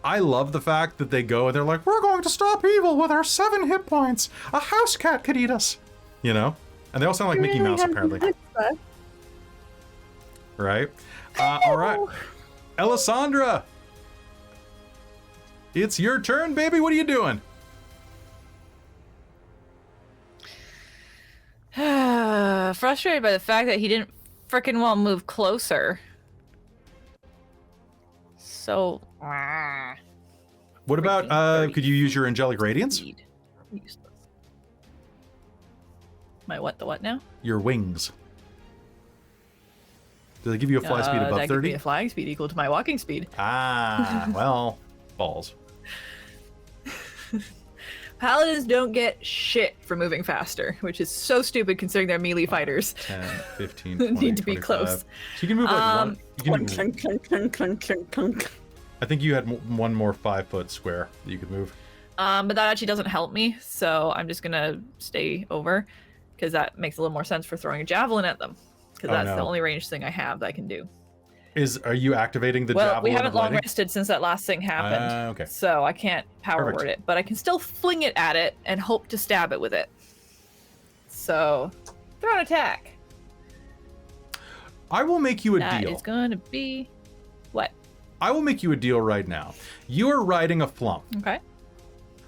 I love the fact that they go and they're like, we're going to stop evil with our 7 hit points. A house cat could eat us. You know? And they all sound like Mickey Mouse, apparently. Right? All right. Alessandra. It's your turn, baby. What are you doing? Frustrated by the fact that he didn't frickin' well move closer. So... What about, could you use your Angelic Radiance? Useless. My what, the what now? Your wings. Do they give you a fly speed above that 30? Give me a flying speed equal to my walking speed. Ah, well, balls. Paladins don't get shit for moving faster, which is so stupid considering they're melee fighters. 10, 15, 20, Need to be 25. close. So you can move like one. You can Clunk, clunk, clunk, clunk, clunk, clunk. I think you had one more 5-foot square that you could move. But that actually doesn't help me, so I'm just gonna stay over, because that makes a little more sense for throwing a javelin at them, because that's the only ranged thing I have that I can do. Are you activating the javelin? Well, we haven't long lighting? rested since that last thing happened. Okay. So I can't power Perfect. word it, but I can still fling it at it and hope to stab it with it. So, throw an attack. I will make you a That deal. is gonna be what? I will make you a deal right now. You are riding a flump. Okay.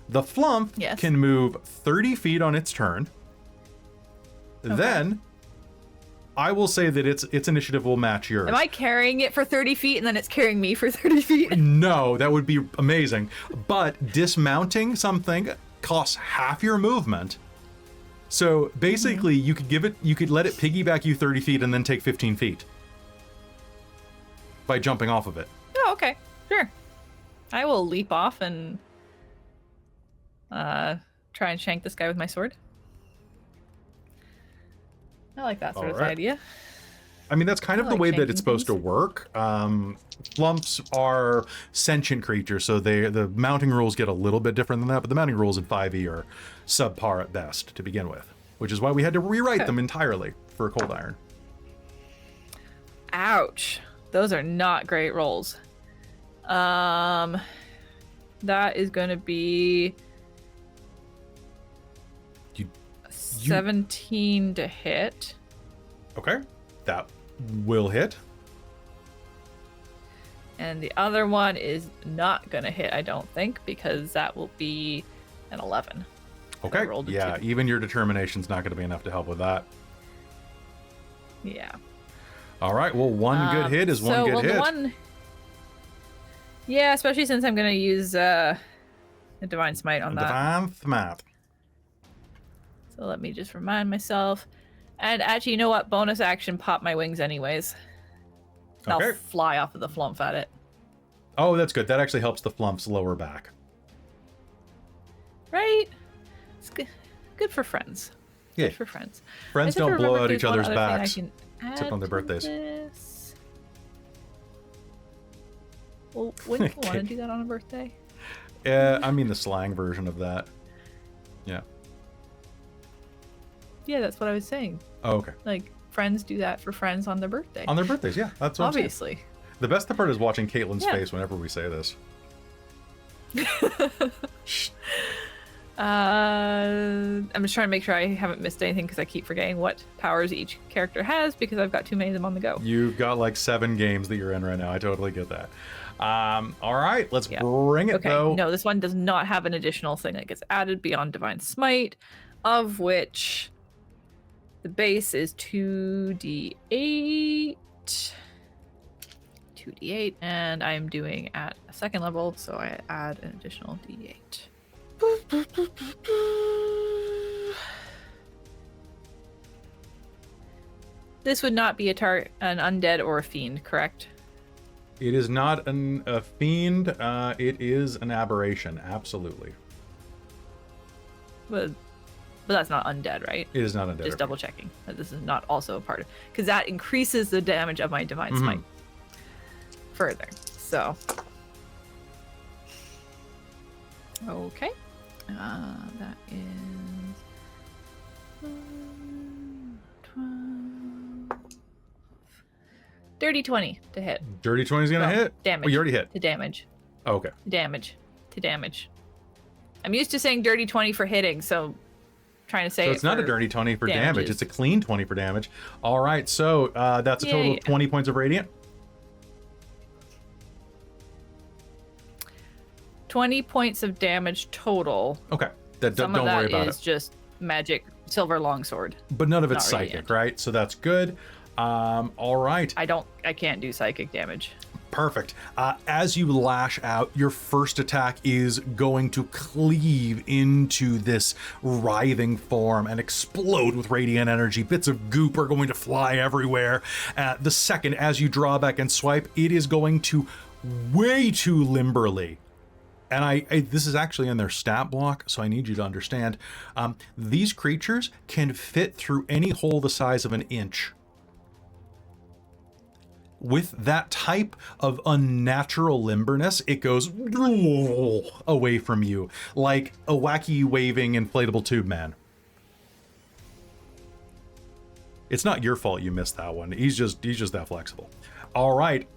The flump Yes. can move 30 feet on its turn. Okay. Then I will say that its initiative will match yours. Am I carrying it for 30 feet and then it's carrying me for 30 feet? No, that would be amazing. But dismounting something costs half your movement. So basically, you could let it piggyback you 30 feet and then take 15 feet by jumping off of it. Oh, okay. Sure. I will leap off and try and shank this guy with my sword. I like that sort of Alright. idea. I mean, that's kind of I the like way that shanking it's supposed to things. work. Flumps are sentient creatures, so the mounting rules get a little bit different than that, but the mounting rules in 5e are subpar at best to begin with, which is why we had to rewrite them entirely for Cold Iron. Ouch. Those are not great rolls. That is going to be 17 to hit. Okay, that will hit. And the other one is not going to hit, I don't think, because that will be an 11. Okay, rolled a yeah, 2. even your determination's not going to be enough to help with that. Yeah. All right, well, one good hit is one good hit. Yeah, especially since I'm going to use a Divine Smite on that. Divine Smite. So let me just remind myself. And actually, you know what? Bonus action, pop my wings anyways. And Okay. I'll fly off of the flump at it. Oh, that's good. That actually helps the flumps lower back. Right? It's good for friends. Yeah. Good for friends. Friends I just have don't to blow remember out if each there's one other's other thing I backs. can except add on their to birthdays. this. Well, wouldn't you want to Okay. do that on a birthday? I mean the slang version of that. Yeah. Yeah, that's what I was saying. Oh, okay. Like, friends do that for friends on their birthday. On their birthdays, yeah. That's what I'm saying. Obviously. The best part is watching Caitlin's Yeah. face whenever we say this. I'm just trying to make sure I haven't missed anything because I keep forgetting what powers each character has because I've got too many of them on the go. You've got like 7 games that you're in right now. I totally get that. All right, let's Yeah. bring it Okay, though. no, this one does not have an additional thing that gets added beyond Divine Smite, of which the base is 2d8. 2d8, and I'm doing at a 2nd level, so I add an additional d8. This would not be an undead or a fiend, correct? It is not a fiend. It is an aberration. Absolutely. But that's not undead, right? It is not undead. Just or double checking that this is not also a part of, because that increases the damage of my Divine Mm-hmm. Smite further. So, okay, that is 12. Dirty 20 to hit. fiend. Dirty 20 is gonna Well, hit. damage. Oh, you already hit. To damage. Oh, okay. Damage. To damage. I'm used to saying dirty 20 for hitting, so trying to say So it it's not a for dirty 20 for damage. damages. It's a clean 20 for damage. All right, so that's a total Yeah. of 20 points of radiant. 20 points of damage total. Okay, don't Some of worry that about is it. just magic silver longsword. But none of it's not psychic, radiant. right? So that's good. All right. I can't do psychic damage. Perfect. As you lash out, your first attack is going to cleave into this writhing form and explode with radiant energy. Bits of goop are going to fly everywhere. The second, as you draw back and swipe, it is going to way too limberly and this is actually in their stat block, so I need you to understand. These creatures can fit through any hole the size of an inch. With that type of unnatural limberness, it goes away from you, like a wacky waving inflatable tube man. It's not your fault you missed that one. He's just that flexible. All right.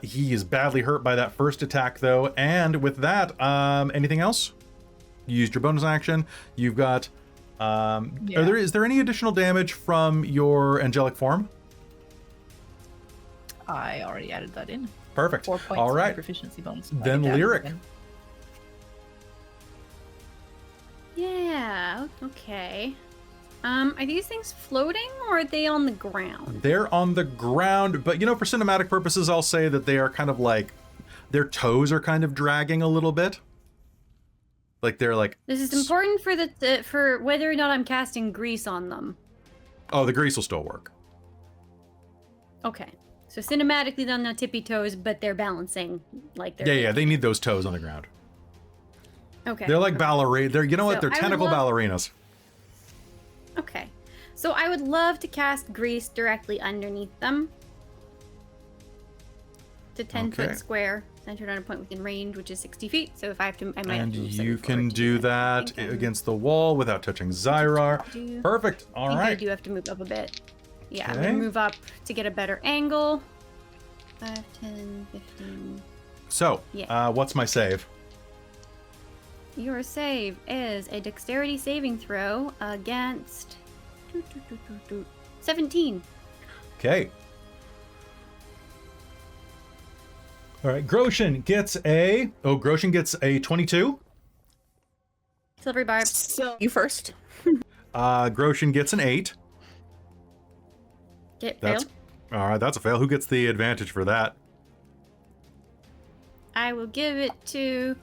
He is badly hurt by that first attack, though. And with that, anything else? You used your bonus action. You've got... Is there any additional damage from your angelic form? I already added that in. Perfect. 4 points. All right. Proficiency bonus. Then Lyric. Yeah. Okay. Are these things floating or are they on the ground? They're on the ground, but for cinematic purposes, I'll say that they are kind of like, their toes are kind of dragging a little bit. Like they're like... This is important for whether or not I'm casting grease on them. Oh, the grease will still work. Okay. So cinematically they're on their tippy toes, but they're balancing like they're... Yeah, they need those toes on the ground. Okay. They're like ballerina. They're, they're tentacle ballerinas. Okay. So I would love to cast grease directly underneath them. It's a 10-foot square centered on a point within range, which is 60 feet. So if I have to, I might have to move you can do that against the wall without touching Zai'rar. Perfect. All right. I do have to move up a bit. Yeah, Okay. I'm gonna move up to get a better angle. 5, 10, 15. So, what's my save? Your save is a dexterity saving throw against 17. Okay. All right, Groshin gets a 22. Silvery barb. So you first. Groshin gets an 8. Get That's failed. all right. That's a fail. Who gets the advantage for that? I will give it to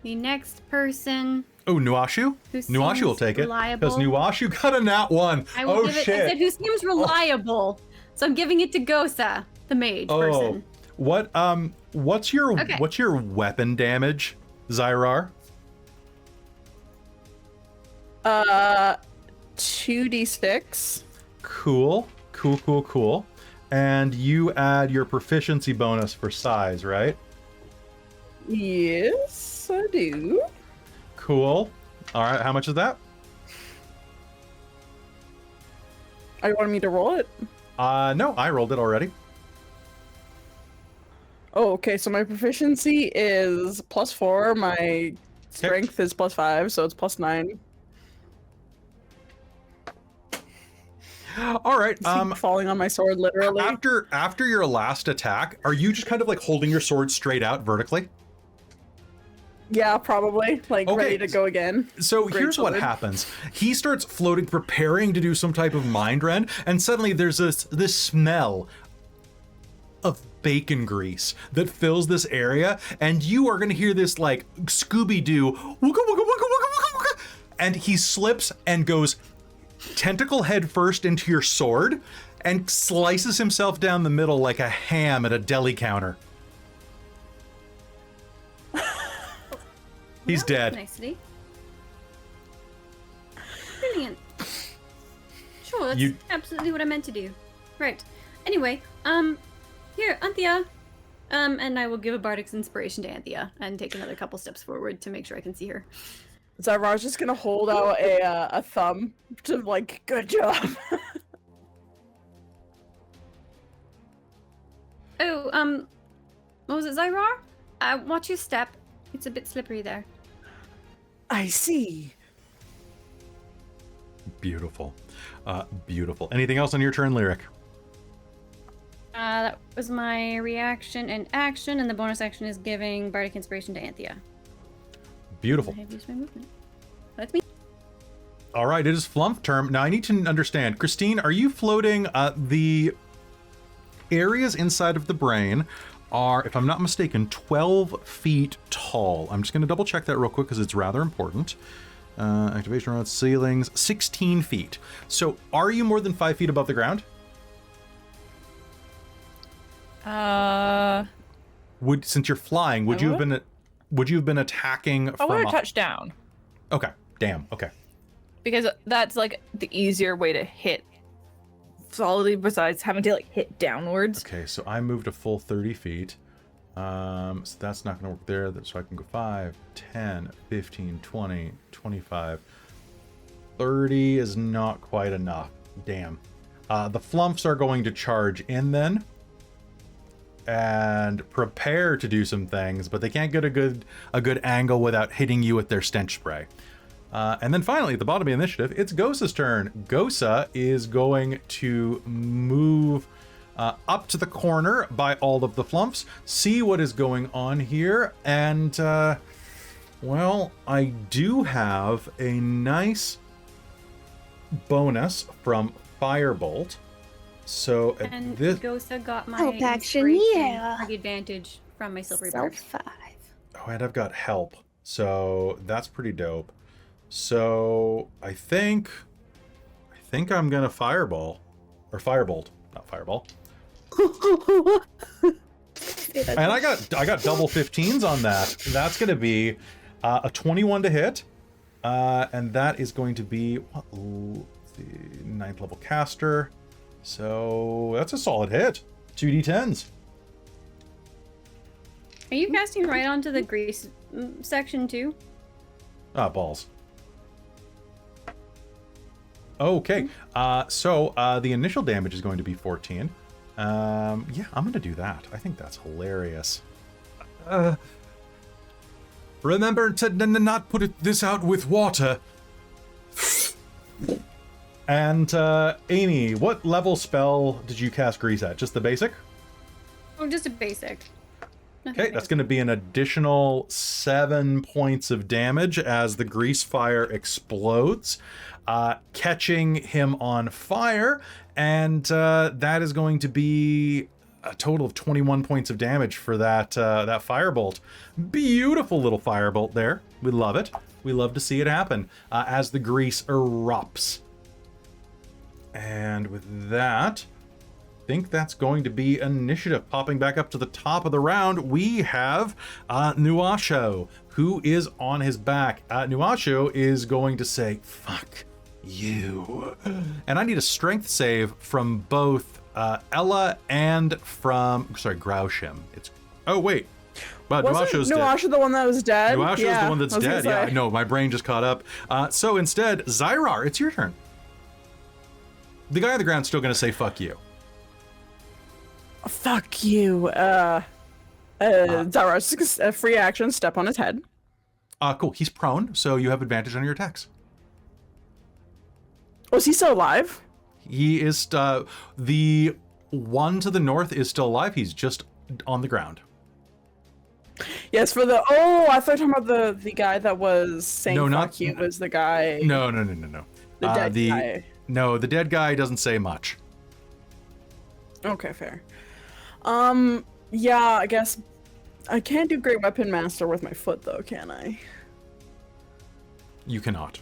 the next person. Oh, Nuashu? Who Nuashu will seems take it. reliable. Because Nuashu got a nat 1. I will give it. I said who seems reliable. So I'm giving it to Gosa, the mage person. What's your weapon damage, Zai'rar? 2d6. Cool. And you add your proficiency bonus for size, right? Yes, I do. Cool. All right, how much is that? Are you wanting me to roll it? No, I rolled it already. Oh, okay, so my proficiency is +4, my strength is +5, so it's +9. All right. Falling on my sword, literally. After your last attack, are you just kind of like holding your sword straight out vertically? Yeah, probably. Ready to go again. So here's what happens. He starts floating, preparing to do some type of mind rend, and suddenly there's this smell of bacon grease that fills this area, and you are going to hear this like Scooby-Doo, wooga, wooga, wooga, wooga, wooga, wooga, and he slips and goes tentacle head first into your sword and slices himself down the middle like a ham at a deli counter. He's dead. Nicely. Brilliant. Sure, that's absolutely what I meant to do. Right. Anyway, here, Anthea. And I will give a Bardic's Inspiration to Anthea and take another couple steps forward to make sure I can see her. Zai'rar's just gonna hold out a thumb to good job. Oh, what was it, Zai'rar? Watch your step. It's a bit slippery there. I see. Beautiful. Beautiful. Anything else on your turn, Lyric? That was my reaction and action, and the bonus action is giving Bardic Inspiration to Anthea. Beautiful. I have used my movement. That's me. All right, it is Flumph term. Now I need to understand, Christine, are you floating the areas inside of the brain are, if I'm not mistaken, 12 feet tall. I'm just going to double check that real quick because it's rather important. Activation rods, ceilings, 16 feet. So are you more than 5 feet above the ground? Since you're flying, would you have been at... would you have been attacking I from want to touch down Okay, damn, okay. because that's like the easier way to hit solidly besides having to like hit downwards. Okay, so I moved a full 30 feet. So that's not going to work there. So I can go 5, 10, 15, 20, 25. 30 is not quite enough. Damn. The flumps are going to charge in then and prepare to do some things, but they can't get a good angle without hitting you with their stench spray. And then finally, at the bottom of the initiative, it's Gosa's turn. Gosa is going to move up to the corner by all of the flumps, see what is going on here, and well, I do have a nice bonus from Firebolt. So And this, Gosa got my Help action, inspiration yeah. for the advantage from my silvery Self bird. 5. oh, and I've got help, so that's pretty dope. So I think I'm gonna Firebolt, not Fireball. And I got double 15s on that. That's gonna be a 21 to hit, and that is going to be what, the 9th level caster. So that's a solid hit. 2d10s. Are you casting right onto the grease section too? Ah, balls. Okay, so the initial damage is going to be 14. Yeah, I'm gonna do that. I think that's hilarious. Remember to not put this out with water. And Amy, what level spell did you cast Grease at? Just the basic? Oh, just a basic. Nothing Okay, that's going to be an additional 7 points of damage as the grease fire explodes, catching him on fire, and that is going to be a total of 21 points of damage for that that firebolt. Beautiful little firebolt there. We love it. We love to see it happen as the grease erupts. And with that, I think that's going to be initiative. Popping back up to the top of the round, we have Nuasho, who is on his back. Nuasho is going to say, "Fuck you." And I need a strength save from both Ella and from, sorry, Graushim. It's, oh wait. Wow, Nuasho's dead. Nuasha the one that was dead? Nuasho's Yeah, the one that's I was gonna dead. Yeah, say. no, my brain just caught up. So instead, Zai'rar, it's your turn. The guy on the ground's still going to say, "Fuck you." Fuck you. Zai'rar's a free action, step on his head. Cool. He's prone, so you have advantage on your attacks. Was he still alive? He is, the one to the north is still alive. He's just on the ground. Yes, for the, oh, I thought you were talking about the guy that was saying No, fuck not- you was the guy. No. The dead guy. No, the dead guy doesn't say much. Okay, fair. Yeah, I guess I can't do Great Weapon Master with my foot though, can I? You cannot.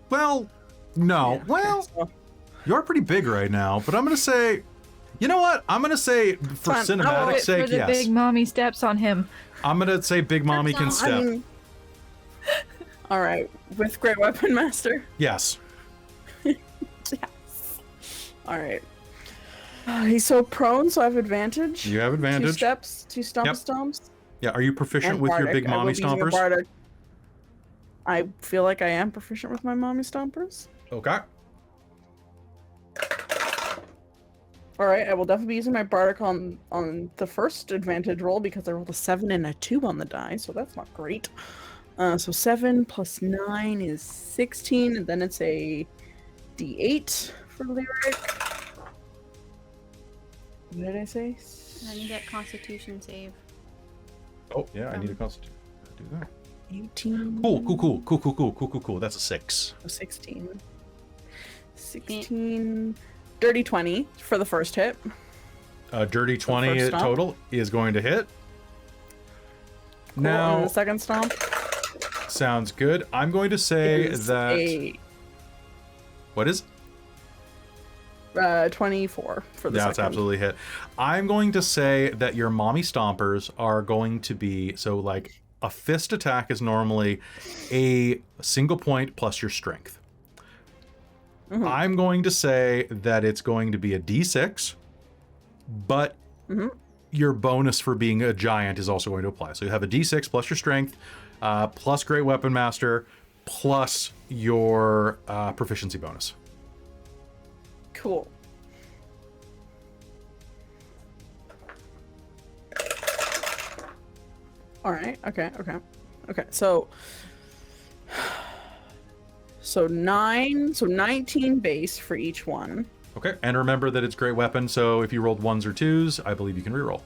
Well, no. Yeah, Well, okay, so- you're pretty big right now, but I'm going to say, you know what? I'm going to say, for Fine. cinematic Wait sake, for the yes. big mommy steps on him. I'm going to say Big Mommy can step. All right, with Great Weapon Master. Yes. Yes. All right. He's so prone, so I have advantage. You have advantage. 2 steps, 2 stomp Yep. stomps. Yeah, are you proficient And with your Bardic. Big I will Mommy be using a stompers? Bardic. I feel like I am proficient with my mommy stompers. Okay. All right, I will definitely be using my Bardic on the first advantage roll because I rolled a 7 and a 2 on the die, so that's not great. So 7 plus 9 is 16, and then it's a D8 for Lyric. What did I say? And then you get Constitution save. Oh, yeah, I need a constitution. Do that. 18. Cool. That's a 6. 16. 16. Dirty 20 for the first hit. Dirty 20 first stomp. total is going to hit. Cool, Now, and the second stomp sounds good. I'm going to say is that. a What is? 24 for the That's second. absolutely hit. I'm going to say that your mommy stompers are going to be, so like a fist attack is normally a single point plus your strength. Mhm. I'm going to say that it's going to be a d6, but your bonus for being a giant is also going to apply. So you have a d6 plus your strength, plus Great Weapon Master, plus your proficiency bonus. Cool. All right. Okay. So 19 base for each one. Okay, and remember that it's Great Weapon, so if you rolled 1s or 2s, I believe you can reroll.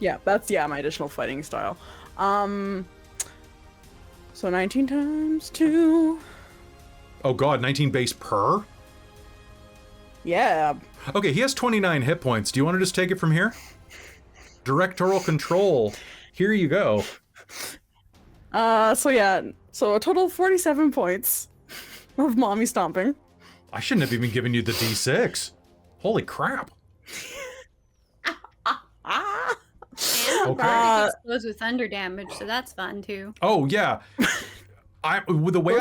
Yeah, that's my additional fighting style. So 19 times 2. Oh god, 19 base per? Yeah. Okay, he has 29 hit points. Do you want to just take it from here? Directorial control. Here you go. So a total of 47 points of mommy stomping. I shouldn't have even given you the d6. Holy crap. Ah. And Okay. explodes with thunder damage, so that's fun too. Oh yeah. The way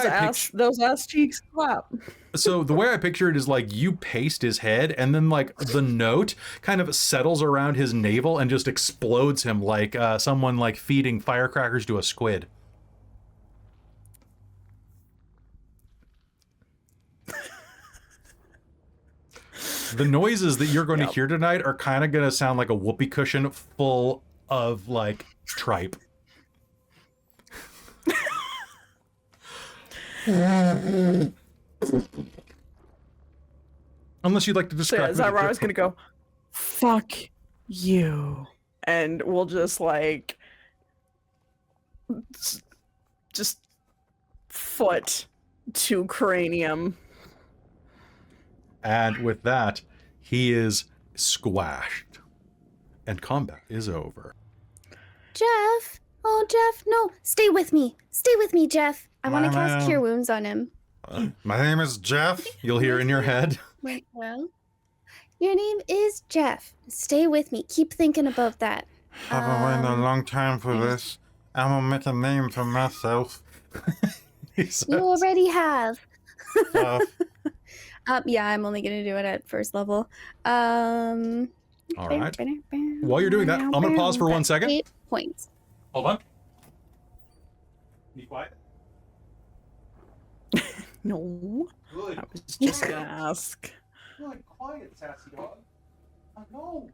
Those ass cheeks clap. So the way I picture it is like you paste his head and then like the note kind of settles around his navel and just explodes him like someone like feeding firecrackers to a squid. The noises that you're going to hear tonight are kind of going to sound like a whoopee cushion full of like tripe. Unless you'd like to describe. So Zai'rar is gonna go, fuck you, and we'll just like, just foot to cranium. And with that, he is squashed, and combat is over. Jeff! Oh, Jeff, no. Stay with me, Jeff. I want to cast Cure Wounds on him. My name is Jeff. You'll hear in your head. Wait, Well, your name is Jeff. Stay with me. Keep thinking about that. I've been waiting a long time for this. I'm gonna make a name for myself. You already have. Uh, Yeah, I'm only gonna do it at first level. All right. While you're doing that, I'm gonna pause for 1 second. 8 points. Hold on. Be quiet. No, Good. I was just gonna ask. Good. Quiet, sassy dog. I know.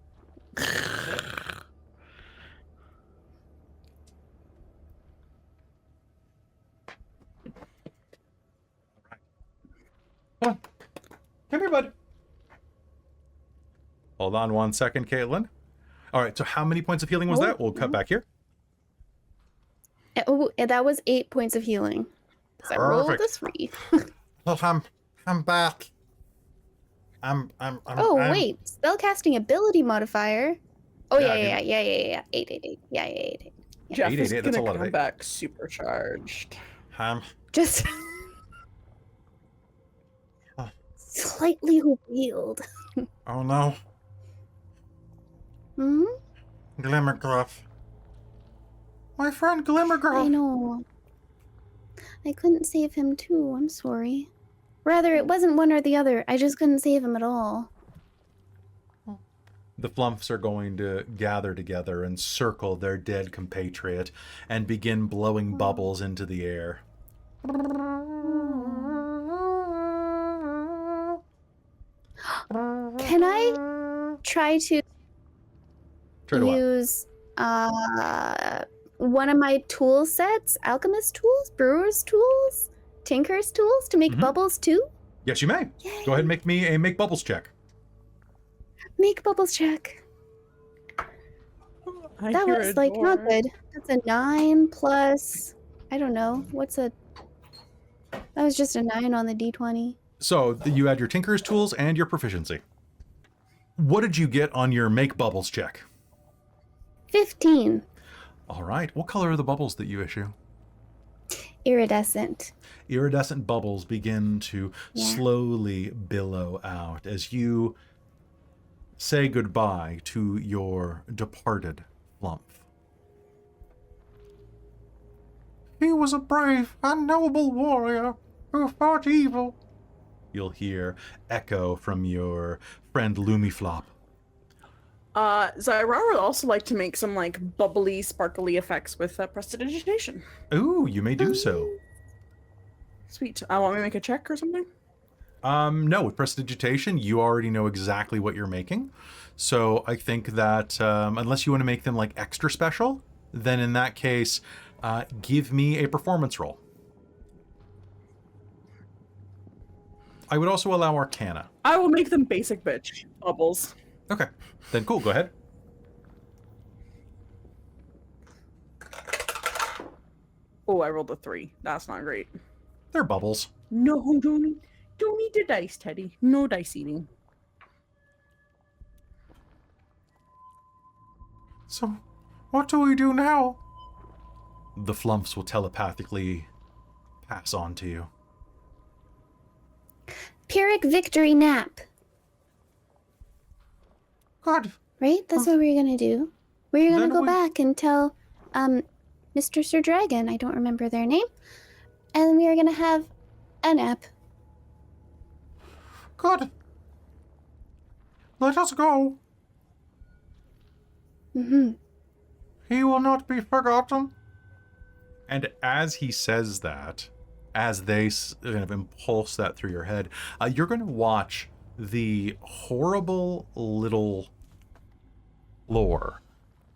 Come here, bud. Hold on 1 second, Caitlan. All right, so how many points of healing was that? We'll cut back here. Oh, that was 8 points of healing. 'Cause I rolled a 3. look, I'm back. I'm Wait, spellcasting ability modifier. Oh Yeah, yeah. 8. Yeah. 8. Jeff is 888, that's a gonna lot of come 8. back supercharged. Just slightly revealed. oh no, Hmm? Glimmergruff. My friend Glimmergirl. I know. I couldn't save him too. I'm sorry. Rather, it wasn't one or the other. I just couldn't save him at all. The flumps are going to gather together and circle their dead compatriot and begin blowing bubbles into the air. Can I try to Try to what? use one of my tool sets? Alchemist tools? Brewer's tools? Tinker's tools to make Mhm. bubbles too? Yes, you may. Yay. Go ahead and make me a make bubbles check. Make bubbles check. I That hear was a like not door. good. That's a 9 plus. I don't know. What's a. That was just a 9 on the d20. So you add your Tinker's tools and your proficiency. What did you get on your make bubbles check? 15. All right. What color are the bubbles that you issue? Iridescent. Iridescent bubbles begin to Yeah. slowly billow out as you say goodbye to your departed flump. He was a brave and noble warrior who fought evil. You'll hear echo from your friend Lumiflop. Zai'rar would also like to make some like bubbly, sparkly effects with prestidigitation. Ooh, you may do so. Sweet. Want me to make a check or something? No, with prestidigitation, you already know exactly what you're making. So I think that unless you want to make them like extra special, then in that case, give me a performance roll. I would also allow Arcana. I will make them basic bitch bubbles. Okay, then cool, go ahead. Oh, I rolled a 3. That's not great. They're bubbles. No, don't need the dice, Teddy. No dice eating. So, what do we do now? The flumps will telepathically pass on to you. Pyrrhic victory nap. God, Right? That's what we were gonna do. We were gonna Then go we- back and tell Mr. Sir Dragon, I don't remember their name, and we were gonna have a nap. good. Let us go. Mm-hmm. He will not be forgotten. And as he says that, as they kind of impulse that through your head, you're going to watch the horrible little floor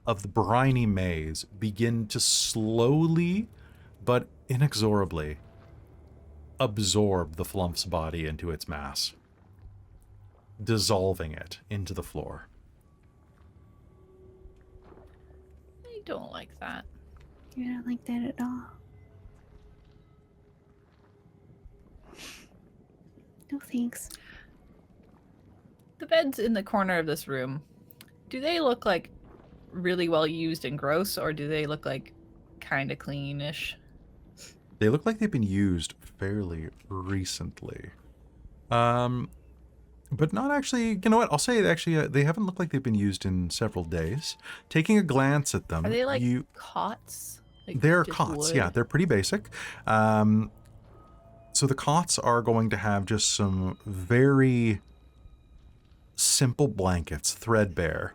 of the briny maze begin to slowly but inexorably absorb the flump's body into its mass, dissolving it into the floor. I don't like that. You don't like that at all. No thanks. The beds in the corner of this room, do they look like really well used and gross, or do they look like kind of cleanish? They look like they've been used fairly recently. But not actually, you know what, I'll say actually they haven't looked like they've been used in several days. Taking a glance at them, Are they like cots? Like they're just cots, wood? yeah, they're pretty basic. So the cots are going to have just some very simple blankets, threadbare.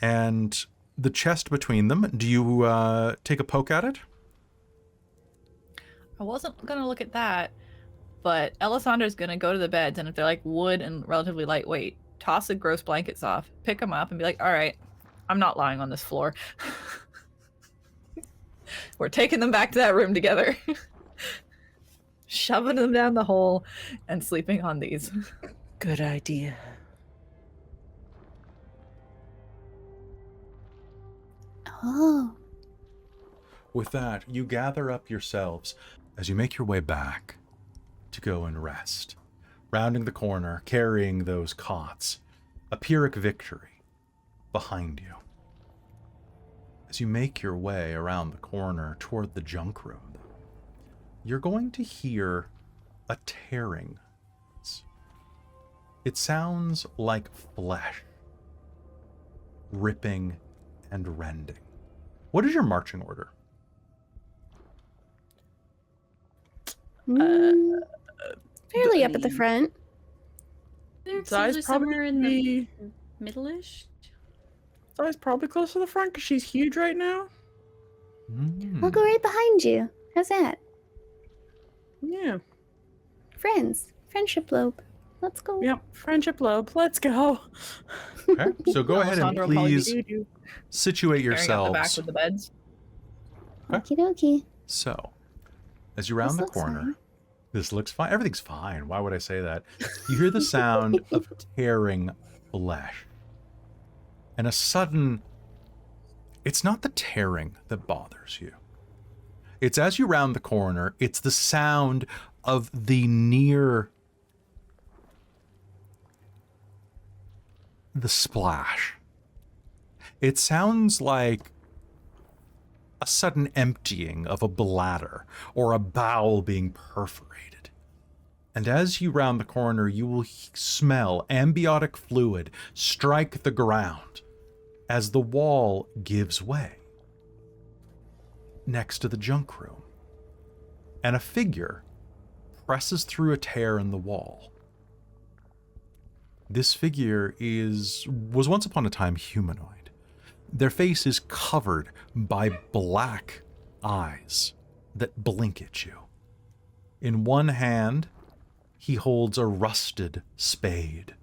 And the chest between them, do you take a poke at it? I wasn't gonna look at that, but Alessandra's gonna go to the beds, and if they're like wood and relatively lightweight, toss the gross blankets off, pick them up, and be like, all right, I'm not lying on this floor. We're taking them back to that room together. Shoving them down the hole and sleeping on these. Good idea. Oh. With that, you gather up yourselves as you make your way back to go and rest. Rounding the corner, carrying those cots, a Pyrrhic victory behind you. As you make your way around the corner toward the junk room, you're going to hear a tearing. It sounds like flesh ripping and rending. What is your marching order? Fairly up at the front. They're Zai's usually somewhere in the probably middle-ish. Zai's probably close to the front because she's huge right now. I'll go right behind you. How's that? Yeah. Friends. Friendship lobe. Let's go. Yep. Friendship lobe. Let's go. Okay, so go ahead and Alessandra will probably please be situate carrying up the back yourselves. with the beds. Okie dokie. So, as you round This the looks corner, fine. this looks fine. Everything's fine. Why would I say that? You hear the sound of tearing flesh. And a sudden, it's not the tearing that bothers you. It's as you round the corner, it's the sound of the splash. It sounds like a sudden emptying of a bladder or a bowel being perforated. And as you round the corner, you will smell ambiotic fluid strike the ground as the wall gives way. Next to the junk room, and a figure presses through a tear in the wall. This figure was once upon a time humanoid. Their face is covered by black eyes that blink at you. In one hand, he holds a rusted spade,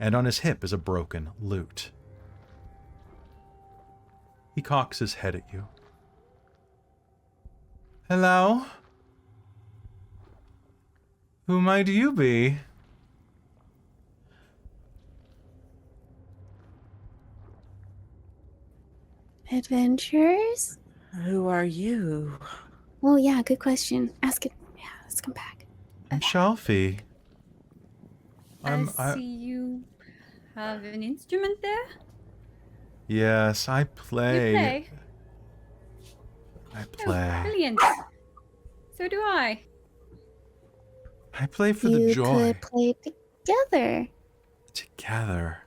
and on his hip is a broken lute. He cocks his head at you. Hello? Who might you be? Adventures? Who are you? Oh yeah, good question. Ask it. Yeah, let's come back. I'm Shelfie. I see you have an instrument there. Yes, I play. You play? I Oh, play. brilliant. So do I. I play for You the joy. could play together. Together.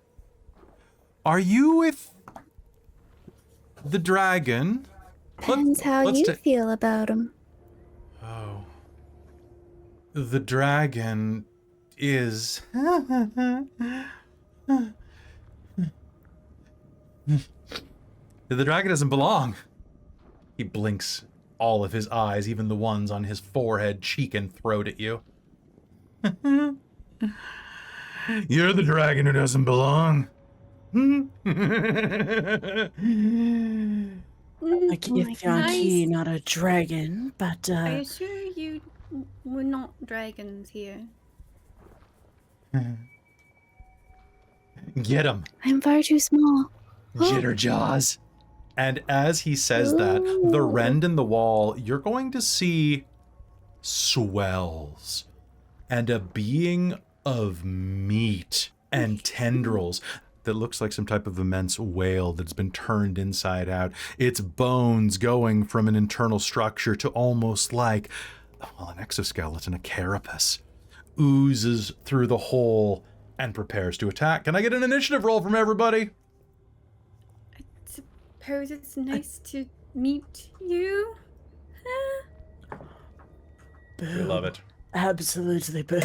Are you with the dragon? Depends how let's you feel about him. Oh. The dragon is... The dragon doesn't belong. He blinks all of his eyes, even the ones on his forehead, cheek, and throat at you. You're the dragon who doesn't belong. I guess you're not a dragon, but I assure you we're not dragons here. Get him, I'm far too small. Jitterjaws. And as he says that, the rend in the wall, you're going to see swells and a being of meat and tendrils that looks like some type of immense whale that's been turned inside out. Its bones going from an internal structure to almost like, well, an exoskeleton, a carapace, oozes through the hole and prepares to attack. Can I get an initiative roll from everybody? I suppose it's nice to meet you. We love it. Absolutely, boo.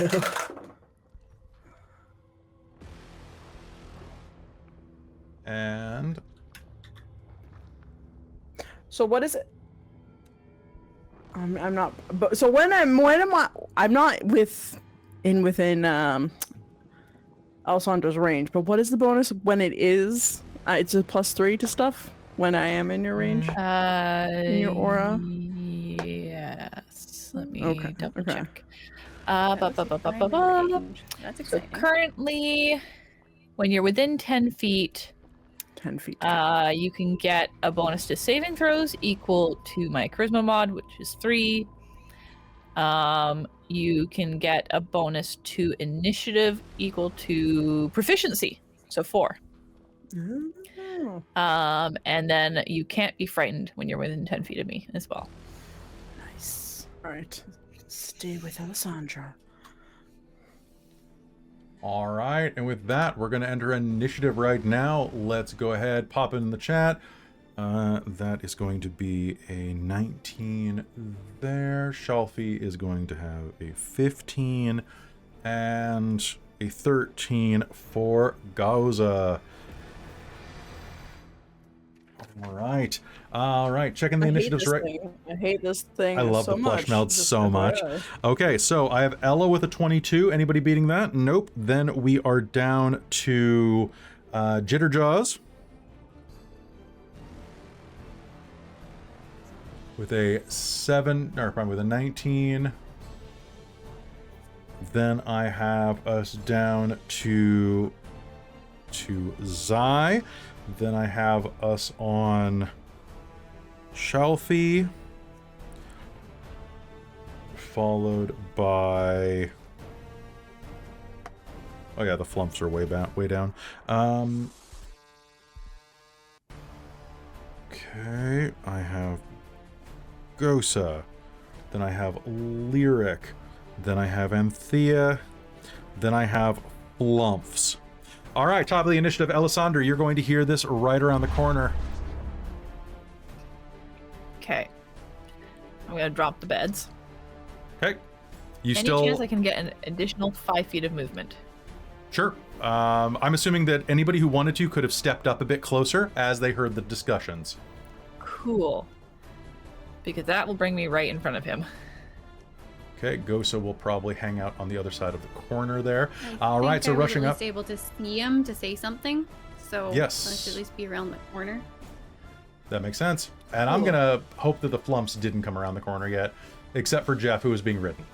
And So what is it? I'm not. But so when am I'm not within Alisandra's range. But what is the bonus when it is? It's a +3 to stuff when I am in your range. In your aura. Yes. Let me Okay, double okay. check. That's So exciting. currently, when you're within 10 feet, 10 feet. you can get a bonus to saving throws equal to my charisma mod, which is 3. You can get a bonus to initiative equal to proficiency, so 4. Oh, And then you can't be frightened when you're within 10 feet of me as well. nice. All right. Stay with Alessandra. all right, and with that, we're going to enter initiative right now. Let's go ahead, pop it in the chat. That is going to be a 19 there. Shelfie is going to have a 15 and a 13 for Gauza. All right, checking the initiatives right. I hate this thing. I love so the plush much. melds Just so much. FYI. Okay, so I have Ella with a 22. Anybody beating that? Nope. Then we are down to Jitterjaws with a 7, or probably with a 19. Then I have us down to Zai. Then I have us on Shelfie, followed by, oh yeah, the flumps are way down. Okay, I have Gosa, then I have Lyric, then I have Anthea, then I have Flumps. All right, top of the initiative, Alessandra, you're going to hear this right around the corner. Okay. I'm gonna drop the beds. Okay. You Any still chance I can get an additional 5 feet of movement? Sure. I'm assuming that anybody who wanted to could have stepped up a bit closer as they heard the discussions. Cool. Because that will bring me right in front of him. Okay, Gosa will probably hang out on the other side of the corner there. All I right, so think I rushing was up. at least able to see him to say something. So Yes. I should at least be around the corner. That makes sense. And I'm Cool. gonna hope that the flumps didn't come around the corner yet, except for Jeff, who is being ridden.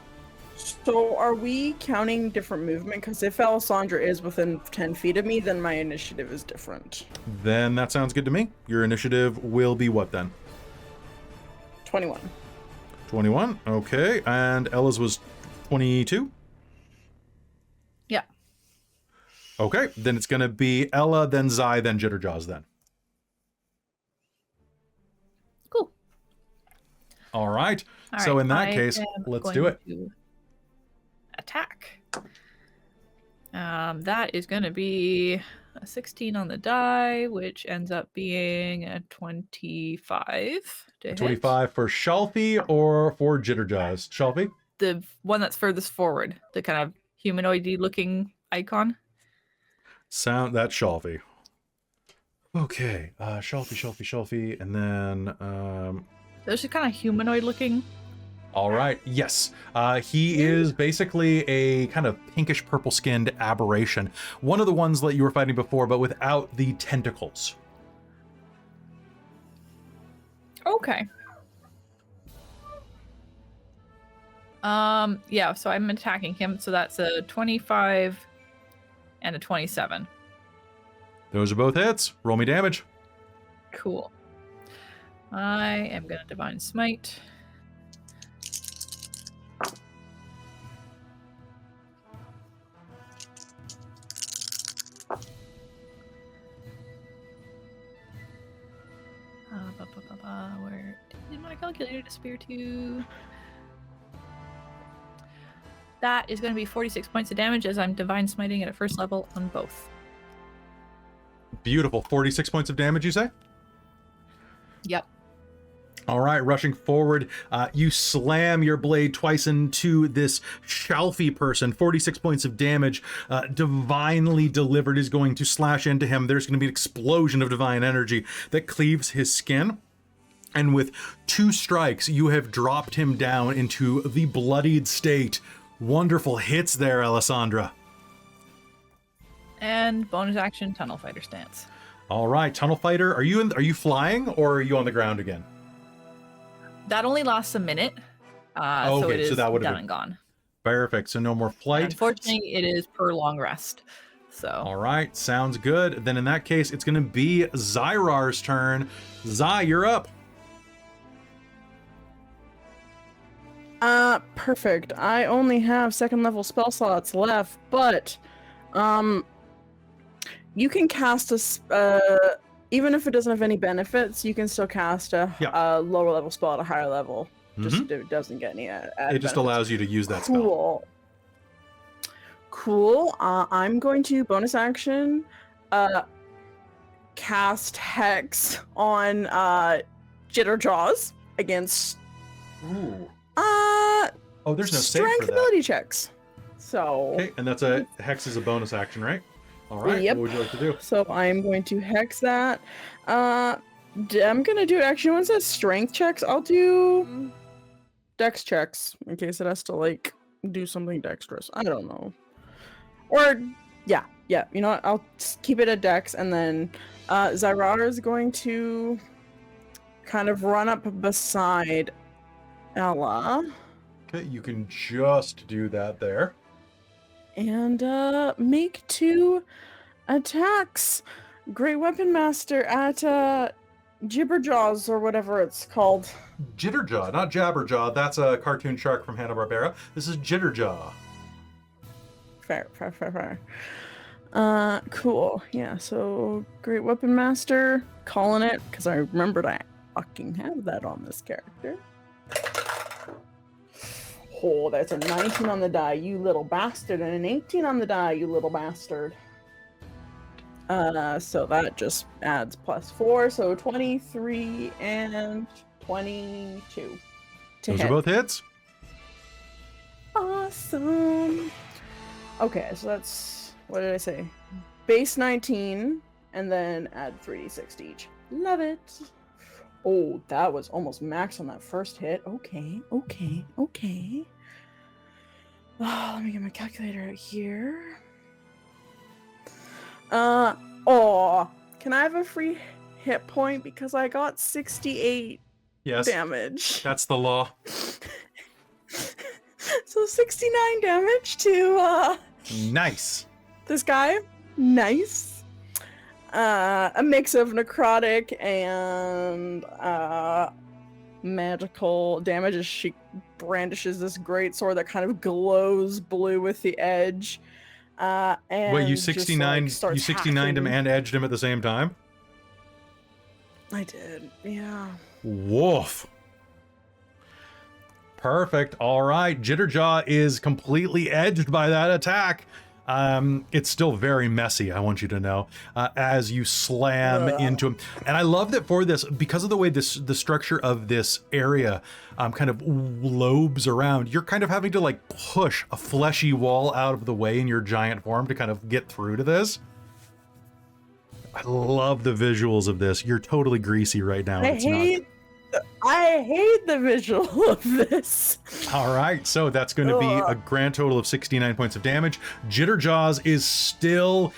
So are we counting different movement? Because if Alessandra is within 10 feet of me, then my initiative is different. Then that sounds good to me. Your initiative will be what then? 21. 21. Okay, and Ella's was 22. Yeah. Okay, then it's gonna be Ella, then Zai, then Jitterjaws. Then. Cool. All right. All So right, in that I case, am let's going do it. to attack. That is going to be a 16 on the die, which ends up being a 25 to hit. 25 for Shalfie or for Jitterjaws? Shalfie? The one that's furthest forward, the kind of humanoid-y looking icon. That's Shalfie. Okay, Shalfie, and then Those are kind of humanoid looking. all right, yes. He is basically a kind of pinkish purple skinned aberration. One of the ones that you were fighting before, but without the tentacles. Okay. Yeah, so I'm attacking him, so that's a 25 and a 27. Those are both hits. Roll me damage. Cool. I am gonna Divine Smite. Where did my calculator disappear to? That is going to be 46 points of damage as I'm Divine Smiting at a first level on both. Beautiful. 46 points of damage, you say? Yep. All right, rushing forward, you slam your blade twice into this Shalfie person. 46 points of damage, divinely delivered, is going to slash into him. There's going to be an explosion of divine energy that cleaves his skin. And with 2 strikes, you have dropped him down into the bloodied state. Wonderful hits there, Alessandra. And bonus action, Tunnel Fighter stance. All right, Tunnel Fighter, are you flying or are you on the ground again? That only lasts a minute. So Okay, it is so that would've done been- and gone. Perfect, so no more flight. Unfortunately, it is per long rest. So All right, sounds good. Then in that case, it's going to be Zai'rar's turn. Zai, you're up. Perfect. I only have 2nd level spell slots left, but you can cast even if it doesn't have any benefits, you can still cast a lower level spell at a higher level. Just it doesn't get any added It just benefits. allows you to use that spell. Cool. Cool. I'm going to bonus action cast Hex on Jitterjaws against Ooh. oh, there's no save strength for that. ability checks. So Okay, and that's a Hex is a bonus action, right? All right, Yep. what would you like to do? So I am going to hex that. I'm gonna do actually once it says strength checks, I'll do dex checks in case it has to like do something dexterous. I don't know. Or yeah. You know what? I'll just keep it at dex, and then Zai'rar is going to kind of run up beside Ella Okay, you can just do that there. and make 2 attacks. Great Weapon Master at Jibberjaws or whatever it's called. Jitterjaw, not Jabberjaw. That's a cartoon shark from Hanna-Barbera. This is Jitterjaw. Fair. Cool. Yeah, so Great Weapon Master, calling it, because I remembered I fucking have that on this character. Oh, that's a 19 on the die, you little bastard, and an 18 on the die, you little bastard. So that just adds +4, so 23 and 22. to Those hit. are both hits. Awesome. Okay, so that's, what did I say? Base 19, and then add 3d6 to each. Love it. Oh, that was almost max on that first hit. Okay. Let me get my calculator out here. Can I have a free hit point because I got 68 Yes. damage? That's the law. So 69 damage to Nice. this guy. Nice. A mix of necrotic and magical damage as she brandishes this great sword that kind of glows blue with the edge. And Wait, you just, 69 starts you 69'd him hacking. and edged him at the same time? I did, yeah. Woof. Perfect. All right. Jitterjaw is completely edged by that attack. It's still very messy, I want you to know, as you slam into him. And I love that for this, because of the way the structure of this area kind of lobes around, you're kind of having to like push a fleshy wall out of the way in your giant form to kind of get through to this. I love the visuals of this. You're totally greasy right now. I hate the visual of this. All right, so that's going to be a grand total of 69 points of damage. Jitterjaws is still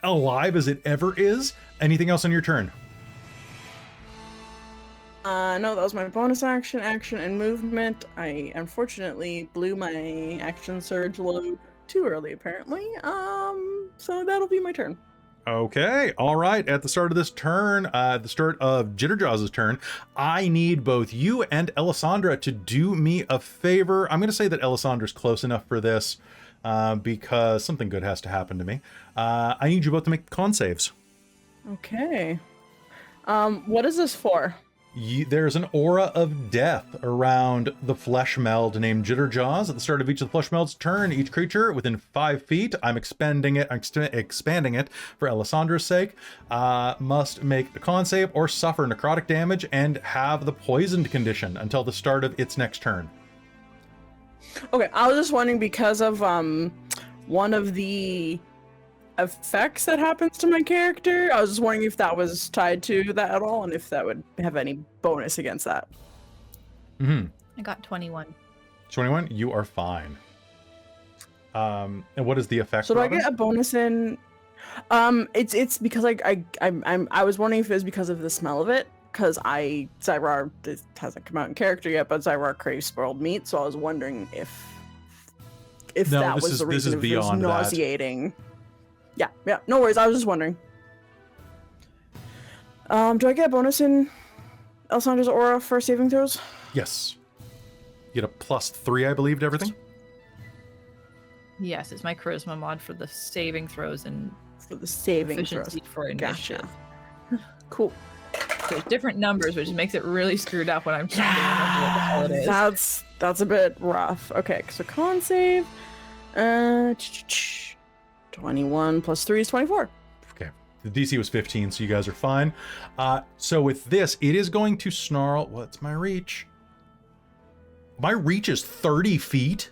alive as it ever is. Anything else on your turn? No, that was my bonus action, and movement. I unfortunately blew my action surge load too early, apparently. So that'll be my turn. Okay, all right. At the start of this turn, the start of Jitterjaws' turn, I need both you and Alessandra to do me a favor. I'm going to say that Alessandra's close enough for this because something good has to happen to me. I need you both to make con saves. Okay. What is this for? There's an aura of death around the flesh meld named Jitterjaws. At the start of each of the flesh meld's turn, each creature within 5 feet, I'm expanding it for Alessandra's sake, must make a con save or suffer necrotic damage and have the poisoned condition until the start of its next turn. Okay, I was just wondering because of one of the effects that happens to my character. I was just wondering if that was tied to that at all and if that would have any bonus against that. Mm-hmm. I got 21. 21? You are fine. And what is the effect? So do Robin? I get a bonus in? It's because I was wondering if it was because of the smell of it. Because Zai'rar, this hasn't come out in character yet, but Zai'rar craves spoiled meat, so I was wondering if No, that this was is- the this reason is if it was beyond that. nauseating. Yeah, no worries. I was just wondering. Do I get a bonus in Alessandra's aura for saving throws? Yes. You get a +3, I believe, to everything. Yes, it's my charisma mod for the saving throws and For the saving throws. efficiency for initiative. Gotcha. Cool. There's different numbers, which makes it really screwed up when I'm trying to remember what the hell it is. That's a bit rough. Okay, so con save. 21 plus 3 is 24. Okay. The DC was 15, so you guys are fine. So with this, it is going to snarl. What's my reach? My reach is 30 feet.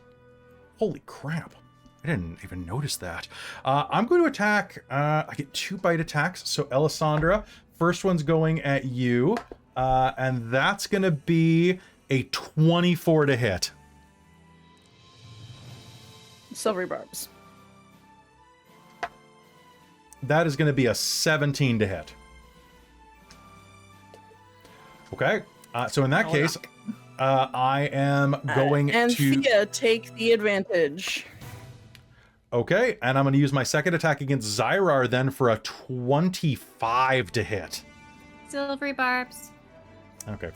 Holy crap. I didn't even notice that. I'm going to attack. I get 2 bite attacks. So Alessandra, first one's going at you. And that's going to be a 24 to hit. Silvery barbs. That is going to be a 17 to hit. Okay. So in that case, I am going to... Anthea, take the advantage. Okay, and I'm going to use my second attack against Zai'rar then for a 25 to hit. Silvery barbs. Okay,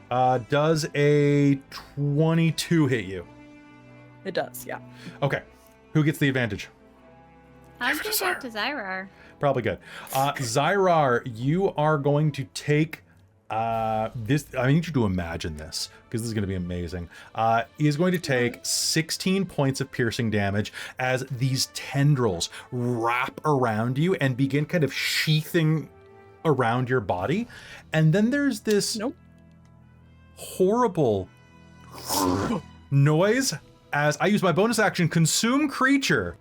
fine. Does a 22 hit you? It does, yeah. Okay. Who gets the advantage? How'd you get to Zai'rar? Probably good. Zai'rar, you are going to take this. I need you to imagine this because this is going to be amazing. He is going to take 16 points of piercing damage as these tendrils wrap around you and begin kind of sheathing around your body. And then there's this. Nope. horrible noise as I use my bonus action, consume creature,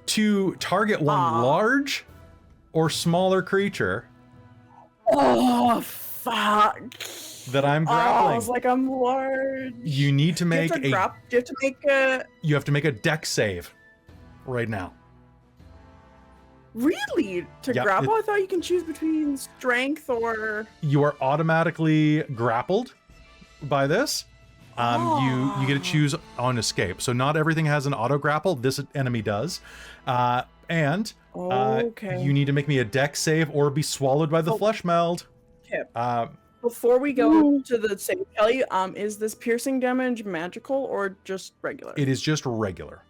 to target one large or smaller creature. Oh, fuck. That I'm grappling. Oh, it's like I'm large. You need to make you have to make a... You have to make a dex save right now. Really? To Yep, grapple? I thought you can choose between strength or... You are automatically grappled by this. You get to choose on escape. So not everything has an auto grapple. This enemy does. And you need to make me a dex save or be swallowed by the flesh meld. Okay. Before we go to the save, Kelly, is this piercing damage magical or just regular? It is just regular.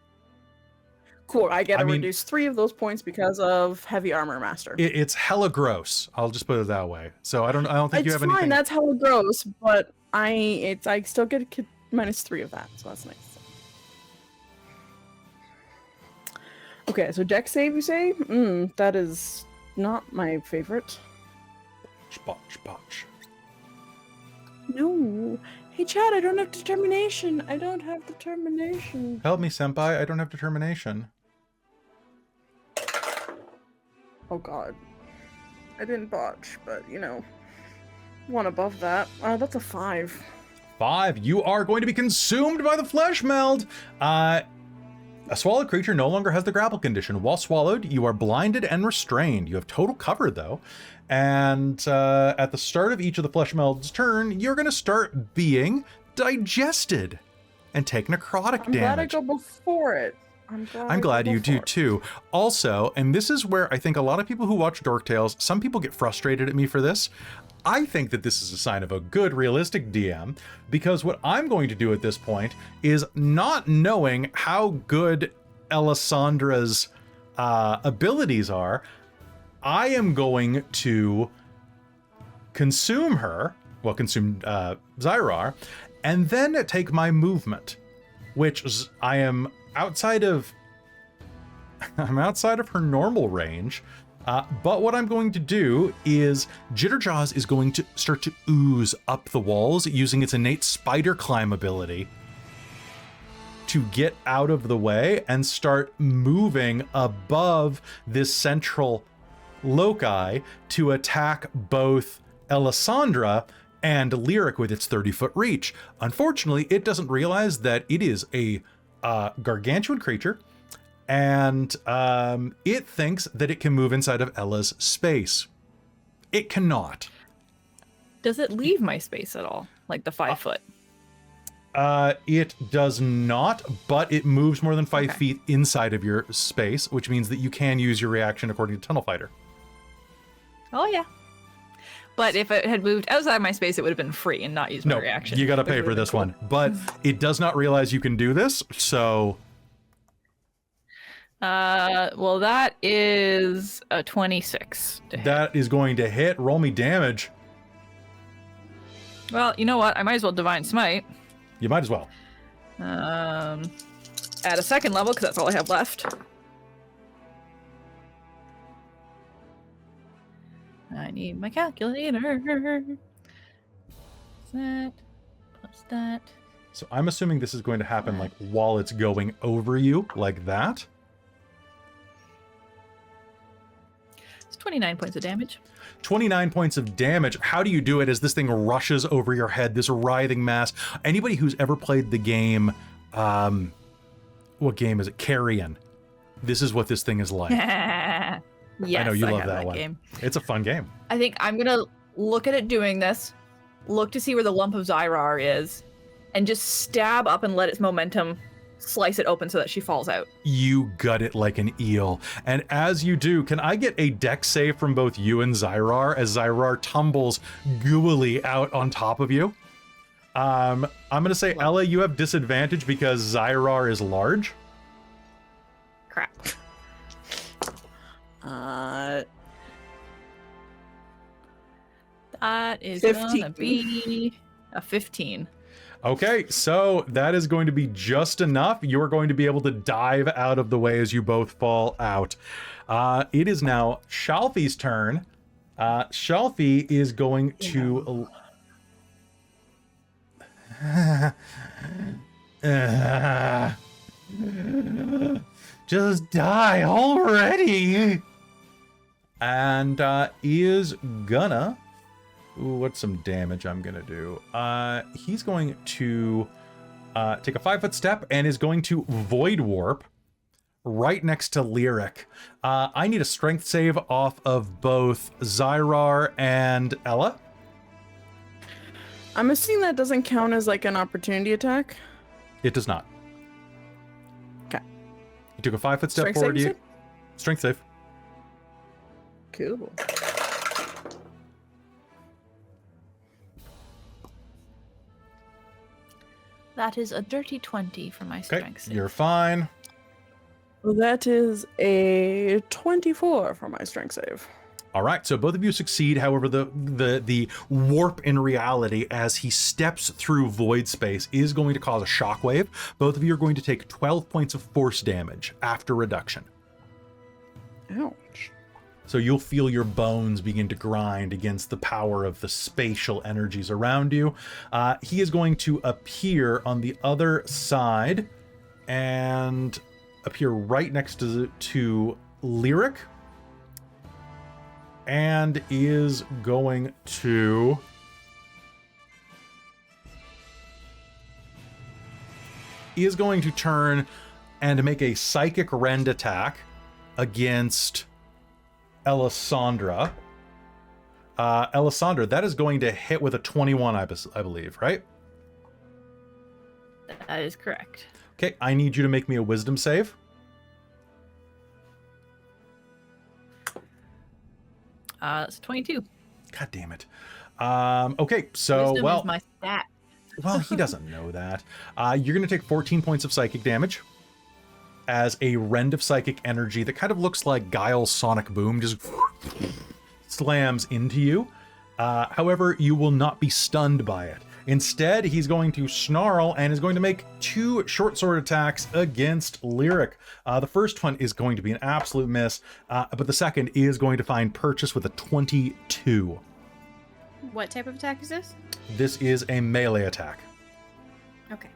Cool. I get to reduce 3 of those points because of heavy armor master. It's hella gross. I'll just put it that way. So I don't think you have anything. It's fine. That's hella gross, but I still get -3 of that, so that's nice. Okay, so dex save, you say? That is not my favorite. Botch. No. Hey, Chad, I don't have determination. I don't have determination. Help me, senpai. I don't have determination. Oh, God. I didn't botch, but, you know, one above that. That's a 5. 5. You are going to be consumed by the flesh meld. A swallowed creature no longer has the grapple condition. While swallowed, you are blinded and restrained. You have total cover, though. And at the start of each of the flesh meld's turn, you're going to start being digested and take necrotic damage. I'm glad I go before it. I'm glad you do too. Also, and this is where I think a lot of people who watch Dork Tales, some people get frustrated at me for this. I think that this is a sign of a good, realistic DM, because what I'm going to do at this point is, not knowing how good Allasandra's abilities are, I am going to consume her, consume Zai'rar, and then take my movement, which I am outside of her normal range. But what I'm going to do is Jitterjaws is going to start to ooze up the walls using its innate spider climb ability to get out of the way and start moving above this central loci to attack both Alessandra and Lyric with its 30-foot reach. Unfortunately, it doesn't realize that it is a gargantuan creature, and it thinks that it can move inside of Ella's space. It cannot. Does it leave my space at all? Like the 5 foot? It does not, but it moves more than 5 feet inside of your space, which means that you can use your reaction according to Tunnel Fighter. Oh, yeah. But if it had moved outside my space, it would have been free and not used my reaction. You gotta pay for this one. But it does not realize you can do this, so... well, that is a 26 to hit. That is going to hit. Roll me damage. Well, you know what? I might as well Divine Smite. You might as well. At a 2nd level, because that's all I have left. I need my calculator. That plus that. So I'm assuming this is going to happen like while it's going over you, like that. It's 29 points of damage. 29 points of damage. How do you do it as this thing rushes over your head, this writhing mass? Anybody who's ever played the game, what game is it? Carrion. This is what this thing is like. Yes, I know you love have that one. Game. It's a fun game. I think I'm gonna look at it doing this, look to see where the lump of Zai'rar is, and just stab up and let its momentum slice it open so that she falls out. You gut it like an eel. And as you do, can I get a dex save from both you and Zai'rar as Zai'rar tumbles gooily out on top of you? I'm gonna say, Ella, you have disadvantage because Zai'rar is large. Crap. That is 15. gonna be a 15. Okay, so that is going to be just enough. You're going to be able to dive out of the way as you both fall out. It is now Shalfie's turn. Shalfie is going to... Just die already. And is gonna. Ooh, what's some damage I'm gonna do? He's going to take a 5-foot step and is going to void warp right next to Lyric. I need a strength save off of both Zai'rar and Ella. I'm assuming that doesn't count as like an opportunity attack. It does not. Okay. You took a 5-foot step Strength forward. save, you You strength save. Cool. That is a dirty 20 for my Okay, strength save. you're fine. Well, that is a 24 for my strength save. All right, so both of you succeed. However, the warp in reality as he steps through void space is going to cause a shockwave. Both of you are going to take 12 points of force damage after reduction. Ouch. So you'll feel your bones begin to grind against the power of the spatial energies around you. He is going to appear on the other side and appear right next to Lyric. And is going to turn and make a psychic rend attack against Ellasandra. Ellasandra, that is going to hit with a 21, I believe, right? That is correct. Okay, I need you to make me a wisdom save. That's 22. God damn it. Okay, so, Wisdom well, is my stat. well, he doesn't know that. You're going to take 14 points of psychic damage as a rend of psychic energy that kind of looks like Guile's sonic boom just slams into you. However, you will not be stunned by it. Instead, he's going to snarl and is going to make 2 short sword attacks against Lyric. The first one is going to be an absolute miss, but the second is going to find purchase with a 22. What type of attack is this? This is a melee attack. Okay.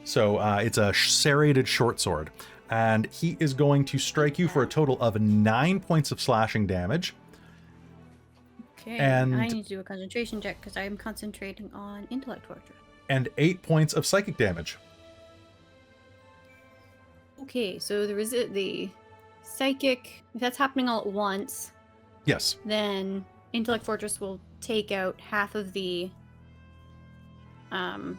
So it's a serrated short sword, and he is going to strike you for a total of 9 points of slashing damage. Okay. And- I need to do a concentration check because I'm concentrating on intellect torture. And 8 points of psychic damage. Okay, so there is the psychic. If that's happening all at once, Yes. then intellect fortress will take out half of the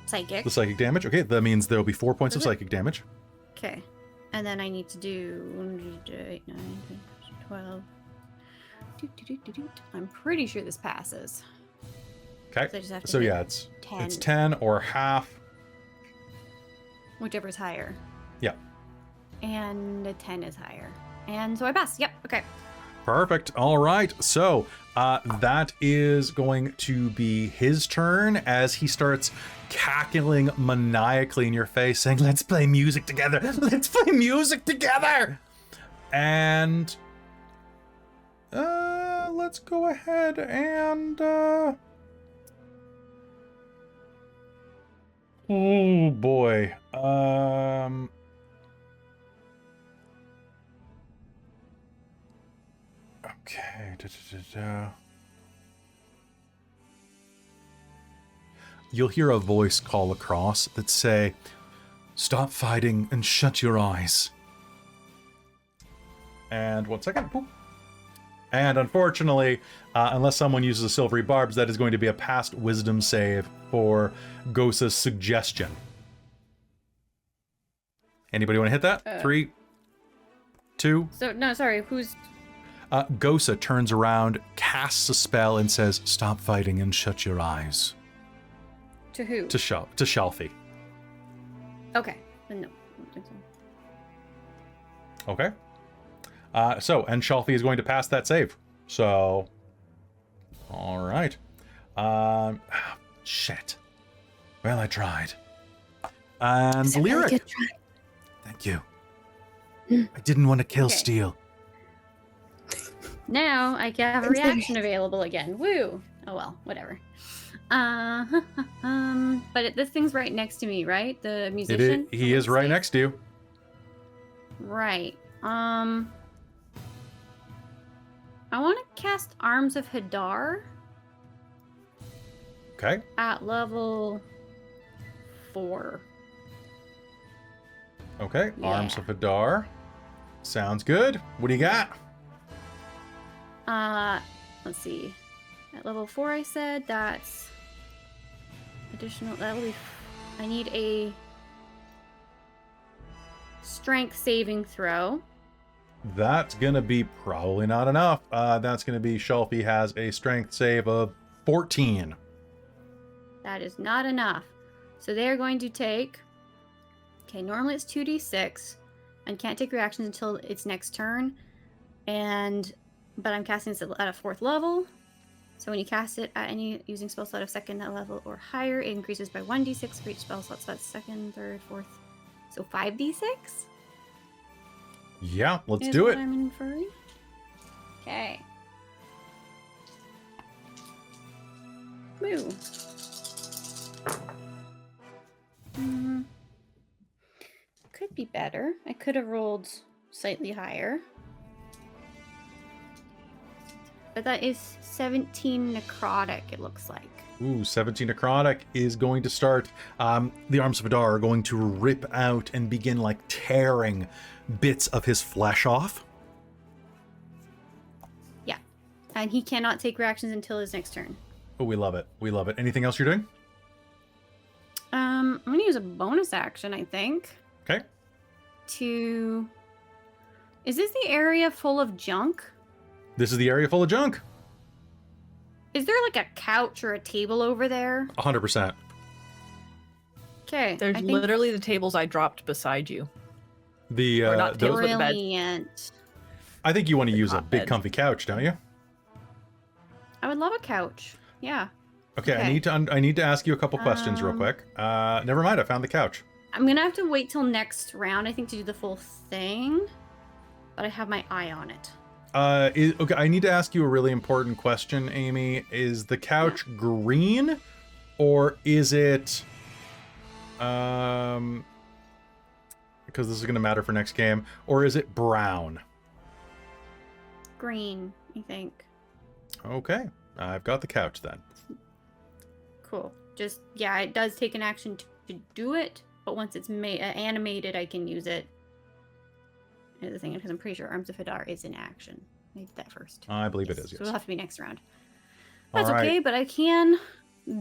psychic. The psychic damage. Okay, that means there will be 4 points of Is it? psychic damage. Okay, and then I need to do 8, 9, 10, 12. I'm pretty sure this passes. Okay. So I just have to So hit yeah, it's 10, 10 or half. whichever is higher. Yeah. And a 10 is higher. And so I pass. Yep. Okay. Perfect. All right. So that is going to be his turn as he starts cackling maniacally in your face, saying, "Let's play music together. Let's play music together." And let's go ahead and oh boy. Okay. You'll hear a voice call across that say, "Stop fighting and shut your eyes." And 1 second. Boop. And unfortunately, unless someone uses a silvery barbs, that is going to be a past wisdom save for Gosa's suggestion. Anybody want to hit that? 3, 2. So, no, sorry. Who's... Gosa turns around, casts a spell, and says, "Stop fighting and shut your eyes." To who? To Shalfie. Okay. Then no. I don't think so. Okay. And Shalfie is going to pass that save. So, all right. Shit. Well, I tried. And It's a really Lyric. good try. Thank you. I didn't want to kill Okay. Steel. Now I can have a Thanks, Larry. reaction available again. Woo! Oh well, whatever. But this thing's right next to me, right? The musician. He is right next to you. Right. I want to cast Arms of Hadar. Okay. At level 4. Okay. Yeah. Arms of Hadar. Sounds good. What do you got? Let's see. At level 4, I said that's additional. That will be. I need a strength saving throw. That's gonna be probably not enough. That's gonna be Shelfie has a strength save of 14. That is not enough. So they're going to take. Okay, normally it's 2d6, and can't take reactions until its next turn. But I'm casting this at a 4th level. So when you cast it at any using spell slot of 2nd level or higher, it increases by 1d6 for each spell slot. So that's 2nd, 3rd, 4th. So 5d6? Yeah, let's do it. I'm inferring. Okay. Moo. Could be better. I could have rolled slightly higher. But that is 17 necrotic, it looks like. Ooh, 17 necrotic is going to start. The Arms of Hadar are going to rip out and begin like tearing bits of his flesh off. Yeah. And he cannot take reactions until his next turn. Oh, we love it. We love it. Anything else you're doing? I'm going to use a bonus action, I think. Okay. Is this the area full of junk? This is the area full of junk. Is there like a couch or a table over there? 100%. Okay. There's literally the tables I dropped beside you. Or not tables, but the bed. Brilliant. I think you want to The use a cot big bed. comfy couch, don't you? I would love a couch. Yeah. Okay, Okay. I need to ask you a couple questions real quick. Never mind, I found the couch. I'm going to have to wait till next round, I think, to do the full thing. But I have my eye on it. Okay, I need to ask you a really important question, Amy. Is the couch green, or is it because this is going to matter for next game, or is it brown? Green, I think. Okay, I've got the couch then. Cool. Just, yeah, it does take an action to do it, but once it's animated, I can use it. The thing, because I'm pretty sure Arms of Hadar is in action. I did that first. I believe it is, So yes. it'll have to be next round. All That's right. okay, but I can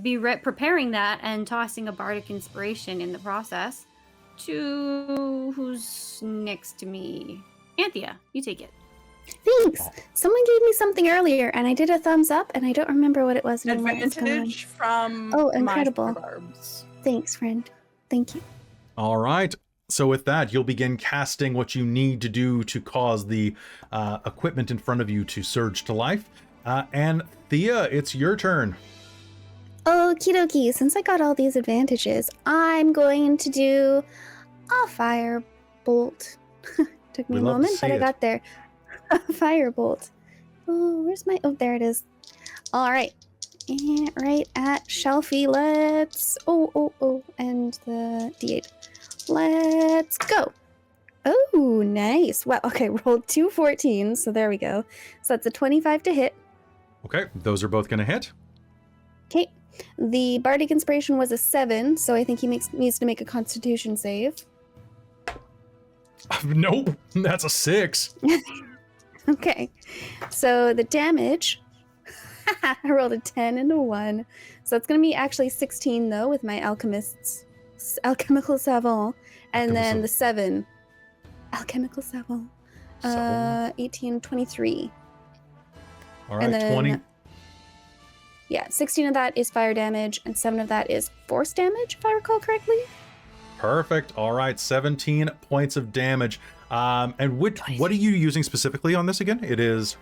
be preparing that and tossing a bardic inspiration in the process to who's next to me. Anthea, you take it. Thanks. Someone gave me something earlier, and I did a thumbs up, and I don't remember what it was anymore. It's gone. Advantage from Oh, my incredible. barbs. Thanks, friend. Thank you. All right. So with that, you'll begin casting what you need to do to cause the equipment in front of you to surge to life. And Thea, it's your turn. Okie dokie. Since I got all these advantages, I'm going to do a firebolt. Took me We a love to moment, see but I it. got there. A firebolt. Oh, where's my... Oh, there it is. All right. And right at Shelfie. Let's... Oh. And the D8. Let's go. Oh, nice. Wow. Okay, rolled 2 14s, so there we go. So that's a 25 to hit. Okay, those are both going to hit. Okay. The Bardic Inspiration was a 7, so I think he needs to make a Constitution save. Nope, that's a 6. Okay. So the damage... I rolled a 10 and a 1. So it's going to be actually 16, though, with my Alchemical Savant. And then the 7. Alchemical Savant. 18, 23. All right, and then, 20. Yeah, 16 of that is fire damage, and 7 of that is force damage, if I recall correctly. Perfect. All right, 17 points of damage. And what are you using specifically on this again? It is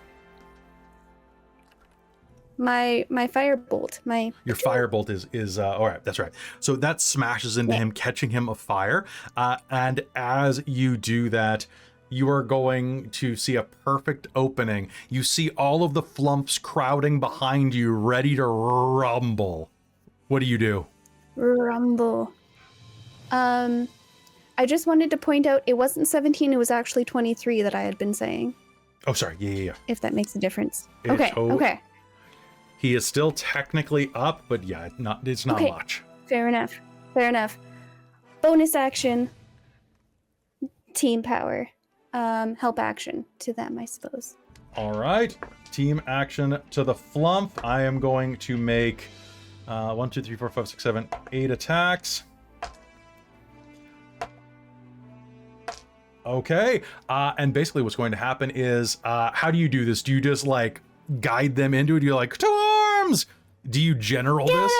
My firebolt. your firebolt is all right. That's right. So that smashes into him, catching him afire. And as you do that, you are going to see a perfect opening. You see all of the flumps crowding behind you, ready to rumble. What do you do? Rumble. I just wanted to point out it wasn't 17, it was actually 23 that I had been saying. Oh, sorry. Yeah. If that makes a difference. It Okay, okay. He is still technically up, but yeah, it's not Okay. much. Fair enough. Fair enough. Bonus action. Team power. Help action to them, I suppose. All right. Team action to the flump. I am going to make 1, 2, 3, 4, 5, 6, 7, 8 attacks. Okay. And basically what's going to happen is, how do you do this? Do you just like guide them into it? You're like, to arms! Do you general this?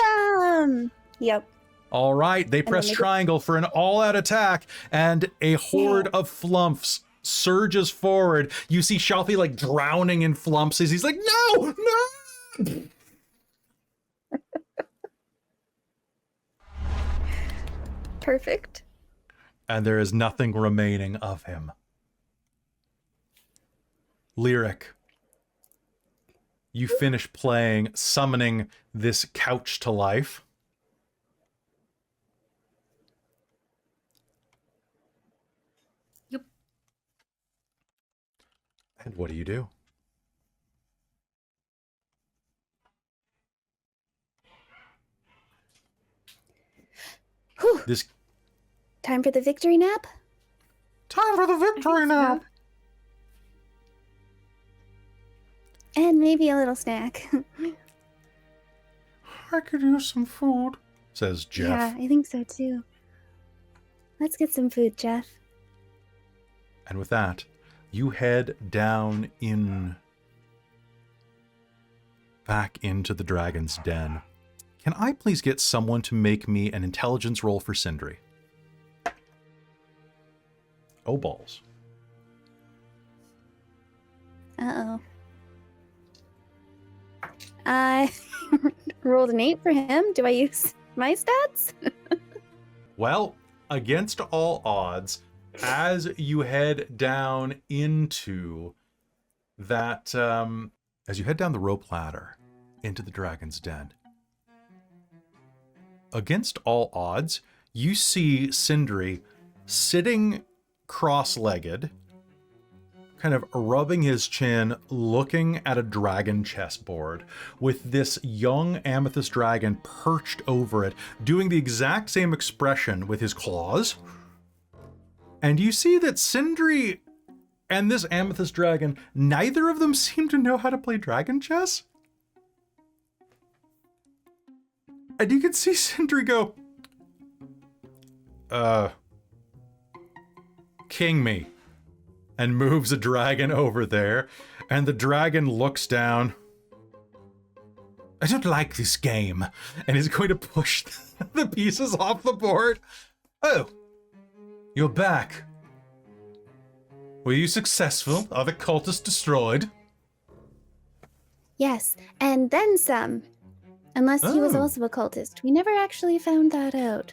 Yep. All right. They press triangle for an all-out attack, and a horde of flumps surges forward. You see Shalfie like drowning in flumps as he's like, no! Perfect. And there is nothing remaining of him. Lyric. You finish playing, summoning this couch to life. Yep. And what do you do? Whew. This Time for the victory nap? Time for the victory now. And maybe a little snack. I could use some food. says Jeff. Yeah, I think so too. Let's get some food, Jeff. And with that, you head down back into the dragon's den. Can I please get someone to make me an intelligence roll for Sindri? Oh, balls. Uh-oh. I rolled an 8 for him. Do I use my stats? Well, against all odds, as you head down into that, as you head down the rope ladder into the dragon's den, against all odds, you see Sindri sitting cross-legged, kind of rubbing his chin, looking at a dragon chessboard with this young amethyst dragon perched over it, doing the exact same expression with his claws. And you see that Sindri and this amethyst dragon, neither of them seem to know how to play dragon chess. And you can see Sindri go, king me. And moves a dragon over there, and the dragon looks down. I don't like this game, and is going to push the pieces off the board. Oh, you're back. Were you successful? Are the cultists destroyed? Yes, and then some. Unless he was Oh. also a cultist. We never actually found that out.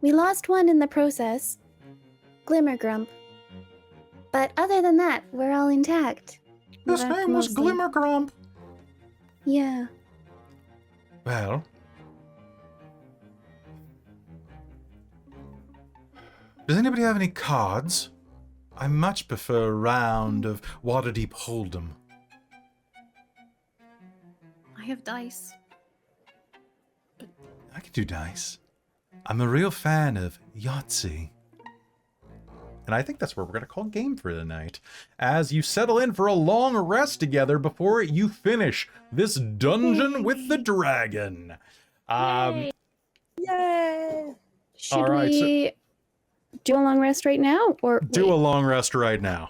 We lost one in the process. Glimmergrump. But other than that, we're all intact. His Back name was mostly. Glimmergrump. Yeah. Well, does anybody have any cards? I much prefer a round of Waterdeep Hold'em. I have dice. I could do dice. I'm a real fan of Yahtzee. And I think that's where we're going to call game for the night. As you settle in for a long rest together before you finish this dungeon with the dragon. Yay! Should All right, we do a long rest right now? Or Do a long rest right now.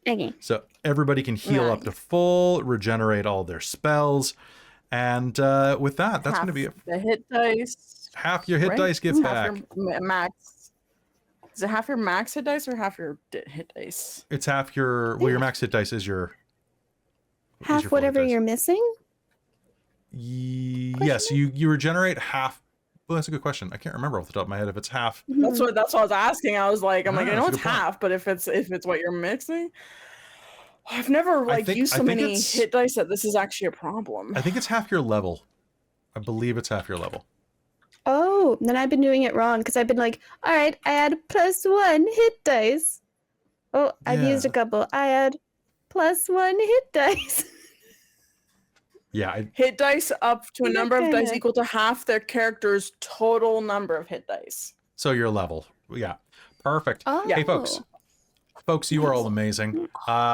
Okay. So everybody can heal up to full, regenerate all their spells. And with that, that's going to be the hit dice. half your hit right? dice get Half back. your max. Is it half your max hit dice or half your hit dice? It's half your, well, your max hit dice is your... Half full hit whatever dice. you're missing? Yes, you regenerate half Well, that's a good question. I can't remember off the top of my head if it's half. That's what I was asking. I was like, I know that's a it's good point. half, but if it's what you're mixing, I've never used so many it's- hit dice that this is actually a problem. I think it's half your level. I believe it's half your level. Oh, then I've been doing it wrong because I've been like, all right, I add +1 hit dice. Oh, I've used a couple. I add +1 hit dice. Yeah. Hit dice up to a number of dice kinda- equal to half their character's total number of hit dice. So your level. Yeah. Perfect. Oh. Hey, folks. Folks, you are all amazing.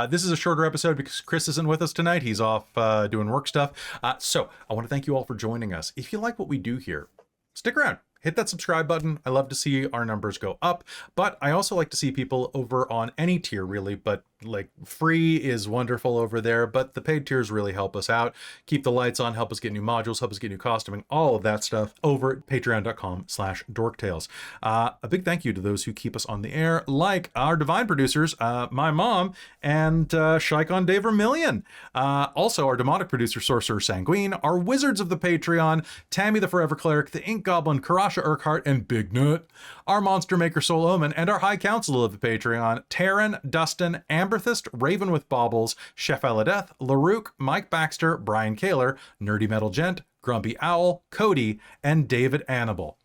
This is a shorter episode because Chris isn't with us tonight. He's off doing work stuff. So I want to thank you all for joining us. If you like what we do here, stick around. Hit that subscribe button. I love to see our numbers go up, but I also like to see people over on any tier, really. But like, free is wonderful over there, but the paid tiers really help us out, keep the lights on, help us get new modules, help us get new costuming, all of that stuff over at patreon.com/dorktales. A big thank you to those who keep us on the air, like our divine producers, my mom and Shaikon De Vermillion. Also our demonic producer, Sorcerer Sanguine, our wizards of the Patreon, Tammy the Forever Cleric, the Ink Goblin, Karasha Urquhart, and Big Nut, our Monster Maker Soul Omen, and our High Council of the Patreon, Taryn, Dustin, Amberthist, Raven with Baubles, Chef Eladeth, Larouk, Mike Baxter, Brian Kaler, Nerdy Metal Gent, Grumpy Owl, Cody, and David Annabelle.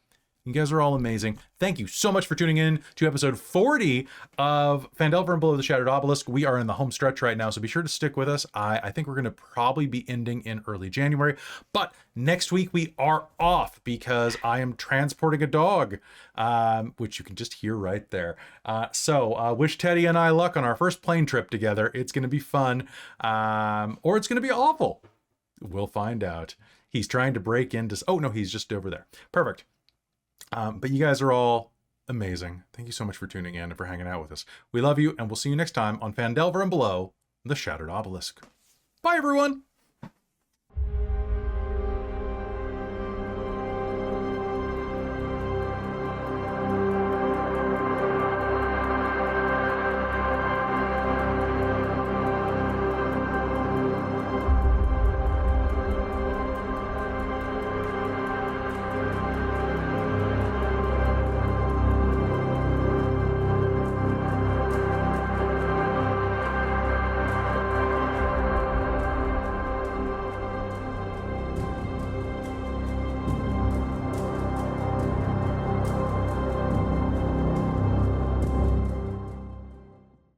You guys are all amazing. Thank you so much for tuning in to episode 40 of Phandelver and Below the Shattered Obelisk. We are in the home stretch right now, so be sure to stick with us. I think we're going to probably be ending in early January, but next week we are off because I am transporting a dog, which you can just hear right there. So wish Teddy and I luck on our first plane trip together. It's going to be fun, or it's going to be awful. We'll find out. He's trying to break into... Oh, no, he's just over there. Perfect. But you guys are all amazing. Thank you so much for tuning in and for hanging out with us. We love you, and we'll see you next time on Phandelver and Below the Shattered Obelisk. Bye, everyone!